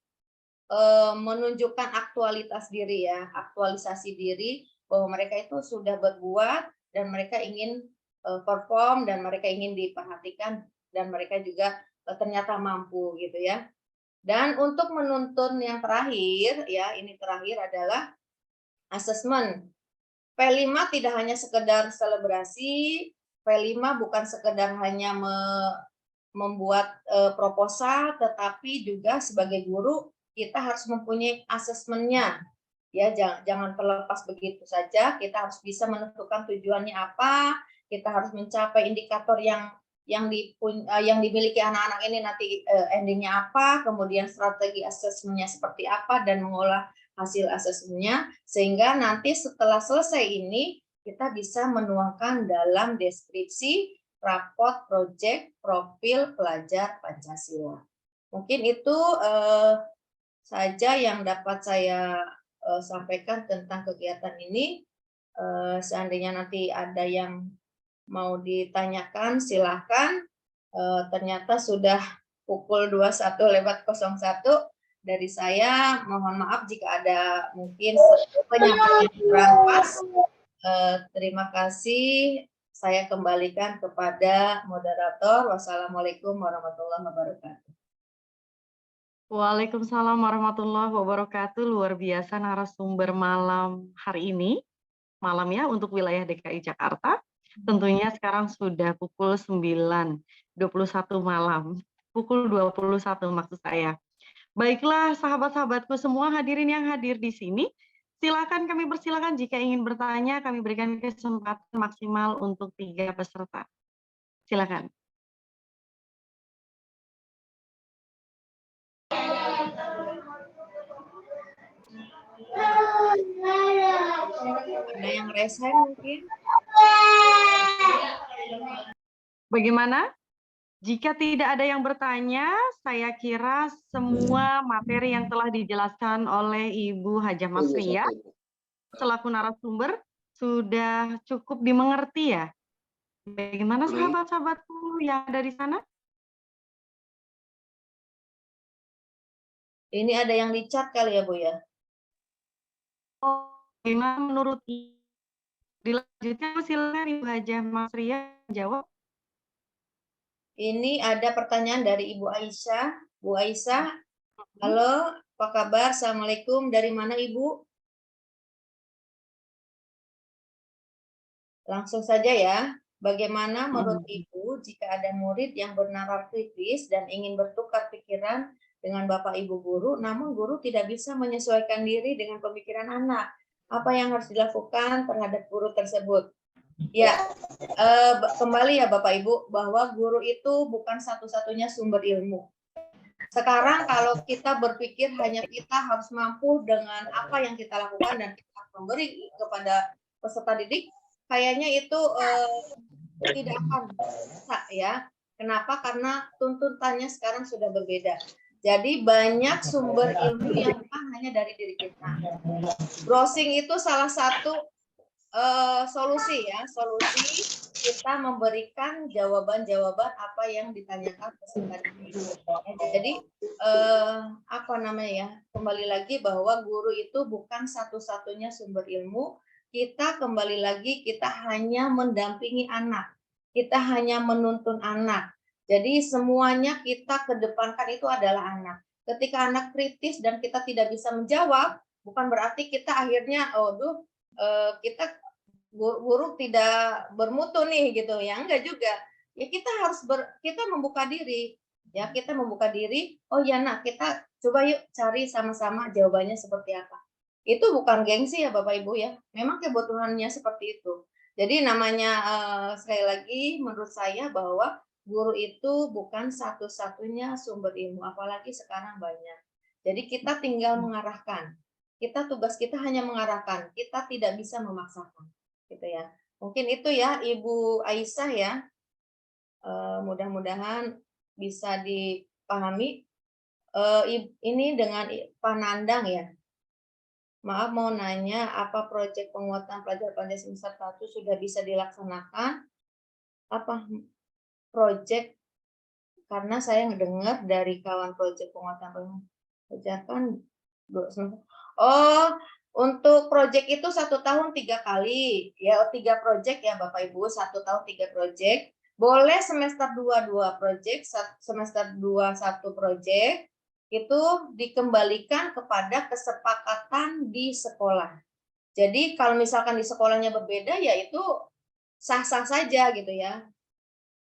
menunjukkan aktualitas diri ya, aktualisasi diri bahwa mereka itu sudah berbuat dan mereka ingin perform dan mereka ingin diperhatikan dan mereka juga ternyata mampu gitu ya. Dan untuk menuntun yang terakhir ya, ini terakhir adalah asesmen. P5 tidak hanya sekedar selebrasi, P5 bukan sekedar hanya membuat proposal, tetapi juga sebagai guru kita harus mempunyai asesmennya. Ya, jangan terlepas begitu saja. Kita harus bisa menentukan tujuannya apa. Kita harus mencapai indikator yang dimiliki anak-anak ini nanti endingnya apa. Kemudian strategi asesmennya seperti apa dan mengolah hasil asesmennya sehingga nanti setelah selesai ini kita bisa menuangkan dalam deskripsi raport proyek profil pelajar Pancasila. Mungkin itu saja yang dapat saya sampaikan tentang kegiatan ini. Seandainya nanti ada yang mau ditanyakan, silahkan. Ternyata sudah pukul 21:01 dari saya. Mohon maaf jika ada mungkin penyampaian kurang pas. Terima kasih. Saya kembalikan kepada moderator. Wassalamualaikum warahmatullahi wabarakatuh. Waalaikumsalam warahmatullahi wabarakatuh. Luar biasa narasumber malam hari ini. Malam ya untuk wilayah DKI Jakarta. Tentunya sekarang sudah pukul 9.21 malam. Pukul 21 maksud saya. Baiklah sahabat-sahabatku semua hadirin yang hadir di sini. Silakan kami persilakan jika ingin bertanya, kami berikan kesempatan maksimal untuk 3 peserta. Silakan. Ada yang resen mungkin? Bagaimana? Jika tidak ada yang bertanya, saya kira semua materi yang telah dijelaskan oleh Ibu Hajah Masriyah selaku narasumber sudah cukup dimengerti ya? Bagaimana sahabat-sahabatku yang ada di sana? Ini ada yang di chat kali ya, Bu ya? Oh, bagaimana menurut dilanjutkan silakan Ibu Hajah Mas Ria jawab. Ini ada pertanyaan dari Ibu Aisyah. Bu Aisyah, halo, apa kabar? Assalamualaikum. Dari mana Ibu? Langsung saja ya. Bagaimana menurut Ibu jika ada murid yang bernalar kritis dan ingin bertukar pikiran dengan Bapak Ibu guru, namun guru tidak bisa menyesuaikan diri dengan pemikiran anak? Apa yang harus dilakukan terhadap guru tersebut? Ya, kembali ya Bapak Ibu, bahwa guru itu bukan satu-satunya sumber ilmu. Sekarang kalau kita berpikir hanya kita harus mampu dengan apa yang kita lakukan dan kita memberi kepada peserta didik, kayaknya itu tidak akan bisa ya. Kenapa? Karena tuntutannya sekarang sudah berbeda. Jadi banyak sumber ilmu yang bukan hanya dari diri kita. Browsing itu salah satu solusi ya, solusi kita memberikan jawaban-jawaban apa yang ditanyakan peserta didik. Jadi apa namanya ya, kembali lagi bahwa guru itu bukan satu-satunya sumber ilmu. Kita kembali lagi, kita hanya mendampingi anak, kita hanya menuntun anak. Jadi semuanya kita kedepankan itu adalah anak. Ketika anak kritis dan kita tidak bisa menjawab, bukan berarti kita akhirnya kita guru tidak bermutu nih gitu ya, enggak juga ya. Kita harus kita membuka diri ya, kita membuka diri. Oh ya nak, kita coba yuk cari sama-sama jawabannya seperti apa. Itu bukan gengsi ya Bapak Ibu ya, memang kebutuhannya seperti itu. Jadi namanya sekali lagi menurut saya bahwa guru itu bukan satu-satunya sumber ilmu, apalagi sekarang banyak. Jadi kita tinggal mengarahkan. Tugas kita hanya mengarahkan, kita tidak bisa memaksakan, gitu ya. Mungkin itu ya Ibu Aisyah ya. Mudah-mudahan bisa dipahami. Ini dengan Pak Nandang ya. Maaf mau nanya, apa proyek penguatan pelajar pandai semester 1 sudah bisa dilaksanakan? Apa proyek? Karena saya mendengar dari kawan proyek penguatan pelajar kan. Oh, untuk proyek itu 1 tahun 3 kali, ya 3 proyek ya Bapak Ibu, 1 tahun 3 proyek. Boleh semester 2 proyek, semester 2 1 proyek, itu dikembalikan kepada kesepakatan di sekolah. Jadi kalau misalkan di sekolahnya berbeda, ya itu sah-sah saja gitu ya.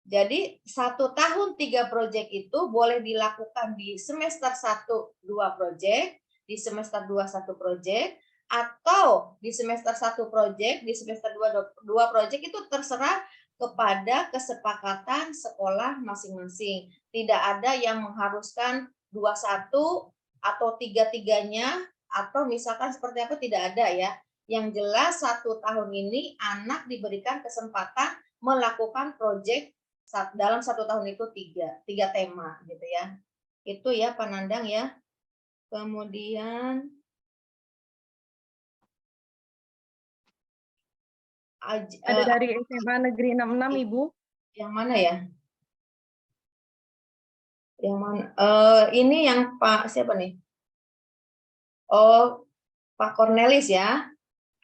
Jadi 1 tahun 3 proyek itu boleh dilakukan di semester 1 2 proyek, di semester 2 1 proyek, atau di semester 1 proyek, di semester 2 proyek, itu terserah kepada kesepakatan sekolah masing-masing. Tidak ada yang mengharuskan 2-1 atau 3-3-nya, atau misalkan seperti apa, tidak ada ya. Yang jelas 1 tahun ini anak diberikan kesempatan melakukan proyek dalam 1 tahun itu 3 tema gitu ya. Itu ya Pak Nandang ya. Kemudian ada dari SMA Negeri 66 Ibu. Yang mana ya? Yang mana? Ini yang Pak siapa nih? Oh, Pak Cornelis ya.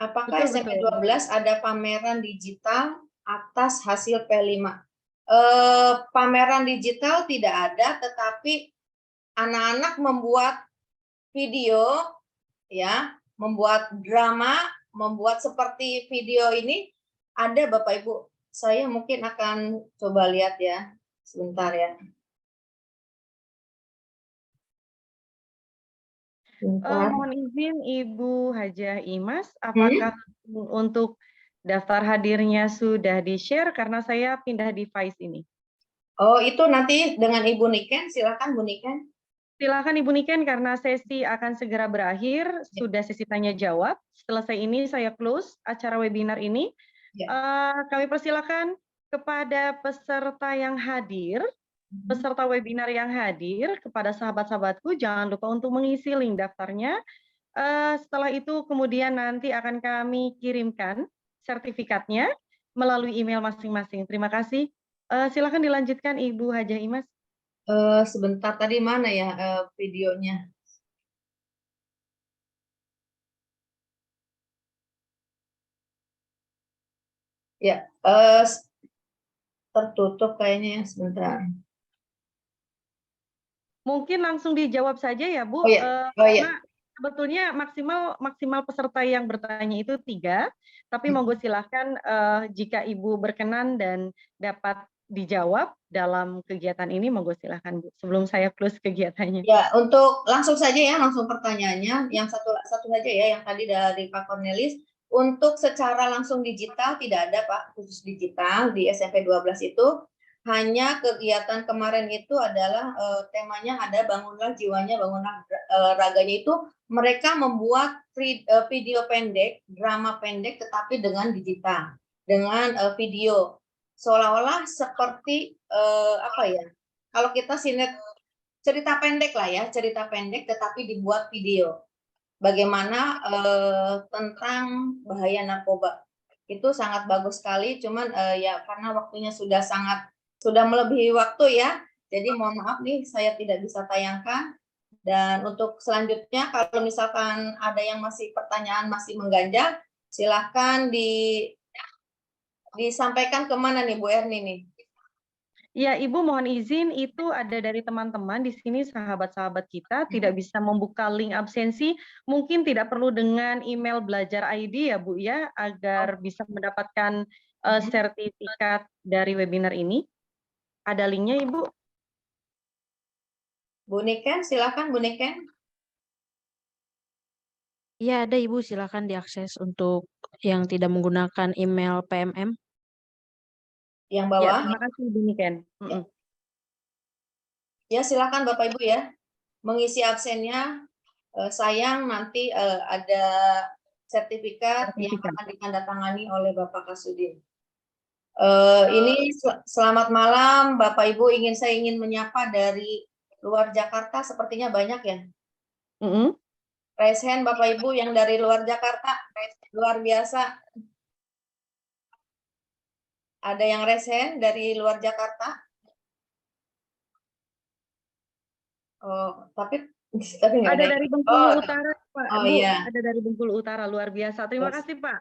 Apakah SMP 12 ada pameran digital atas hasil P5? Pameran digital tidak ada, tetapi anak-anak membuat video ya, membuat drama, membuat seperti video ini ada Bapak Ibu. Saya mungkin akan coba lihat ya, sebentar ya. Mohon izin Ibu Hajah Imas, apakah untuk daftar hadirnya sudah di-share karena saya pindah device ini? Oh, itu nanti dengan Ibu Niken, silakan Bu Niken. Silakan Ibu Niken, karena sesi akan segera berakhir, sudah sesi tanya jawab. Selesai ini saya close acara webinar ini. Kami persilakan kepada peserta yang hadir, peserta webinar yang hadir, kepada sahabat-sahabatku, jangan lupa untuk mengisi link daftarnya Setelah itu kemudian nanti akan kami kirimkan sertifikatnya melalui email masing-masing. Terima kasih. Silakan dilanjutkan Ibu Hajah Imas. Sebentar, tadi mana ya videonya? Ya, tertutup kayaknya ya, sebentar. Mungkin langsung dijawab saja ya Bu. Oh iya, oh iya. Karena sebetulnya maksimal peserta yang bertanya itu 3, tapi monggo silahkan jika Ibu berkenan dan dapat dijawab dalam kegiatan ini, monggo silahkan Bu. Sebelum saya close kegiatannya. Ya, untuk langsung saja ya, langsung pertanyaannya. Yang satu saja ya, yang tadi dari Pak Cornelis. Untuk secara langsung digital tidak ada Pak, khusus digital di SMP 12 itu. Hanya kegiatan kemarin itu adalah temanya ada bangunlah jiwanya, bangunlah raganya, itu mereka membuat video pendek, drama pendek tetapi dengan digital, dengan video. Seolah-olah seperti apa ya? Kalau kita cerita pendek lah ya, cerita pendek tetapi dibuat video. Bagaimana tentang bahaya narkoba. Itu sangat bagus sekali, cuman ya karena waktunya sudah melebihi waktu ya. Jadi mohon maaf nih saya tidak bisa tayangkan. Dan untuk selanjutnya kalau misalkan ada yang masih pertanyaan masih mengganjal, silahkan disampaikan kemana nih Bu Erni nih? Ya, Ibu mohon izin, itu ada dari teman-teman di sini, sahabat-sahabat kita tidak bisa membuka link absensi, mungkin tidak perlu dengan email belajar ID ya Bu ya, agar bisa mendapatkan sertifikat dari webinar ini. Ada linknya Ibu? Bu Niken, silakan Bu Niken. Iya ada Ibu, silakan diakses untuk yang tidak menggunakan email PMM. Yang Ya, bawah. terima kasih Ibu Niken. Ya silakan Bapak Ibu ya, mengisi absennya. Sayang nanti ada sertifikat yang akan ditandatangani oleh Bapak Kasudin. Ini selamat malam Bapak Ibu, saya ingin menyapa dari luar Jakarta, sepertinya banyak ya. Raise hand Bapak Ibu yang dari luar Jakarta, luar biasa. Ada yang raise hand dari luar Jakarta? Oh, tapi nggak ada dari Bengkulu Utara, Pak. Oh Bu, iya. ada dari Bengkulu Utara, luar biasa. Terima kasih, Pak.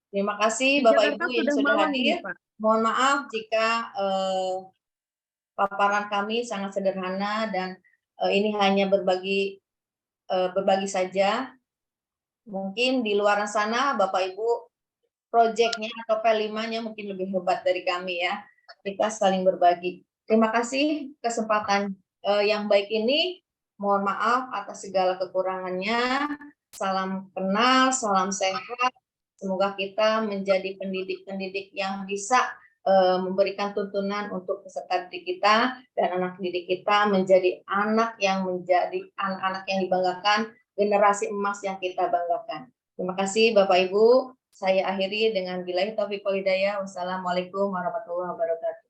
Terima kasih Di Bapak Jakarta Ibu yang sudah sudah malam hadir. ini, Pak. Mohon maaf jika paparan kami sangat sederhana dan ini hanya berbagi saja. Mungkin di luar sana Bapak Ibu proyeknya atau P5-nya mungkin lebih hebat dari kami ya. Kita saling berbagi. Terima kasih kesempatan yang baik ini. Mohon maaf atas segala kekurangannya. Salam kenal, salam sehat. Semoga kita menjadi pendidik-pendidik yang bisa memberikan tuntunan untuk peserta didik kita dan anak didik kita menjadi anak yang anak-anak yang dibanggakan, generasi emas yang kita banggakan. Terima kasih Bapak Ibu. Saya akhiri dengan billahi taufiq wal hidayah. Wassalamualaikum warahmatullahi wabarakatuh.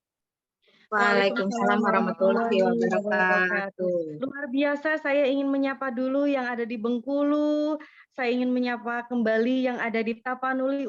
Waalaikumsalam warahmatullahi wabarakatuh. Luar biasa, saya ingin menyapa dulu yang ada di Bengkulu, saya ingin menyapa kembali yang ada di Tapanuli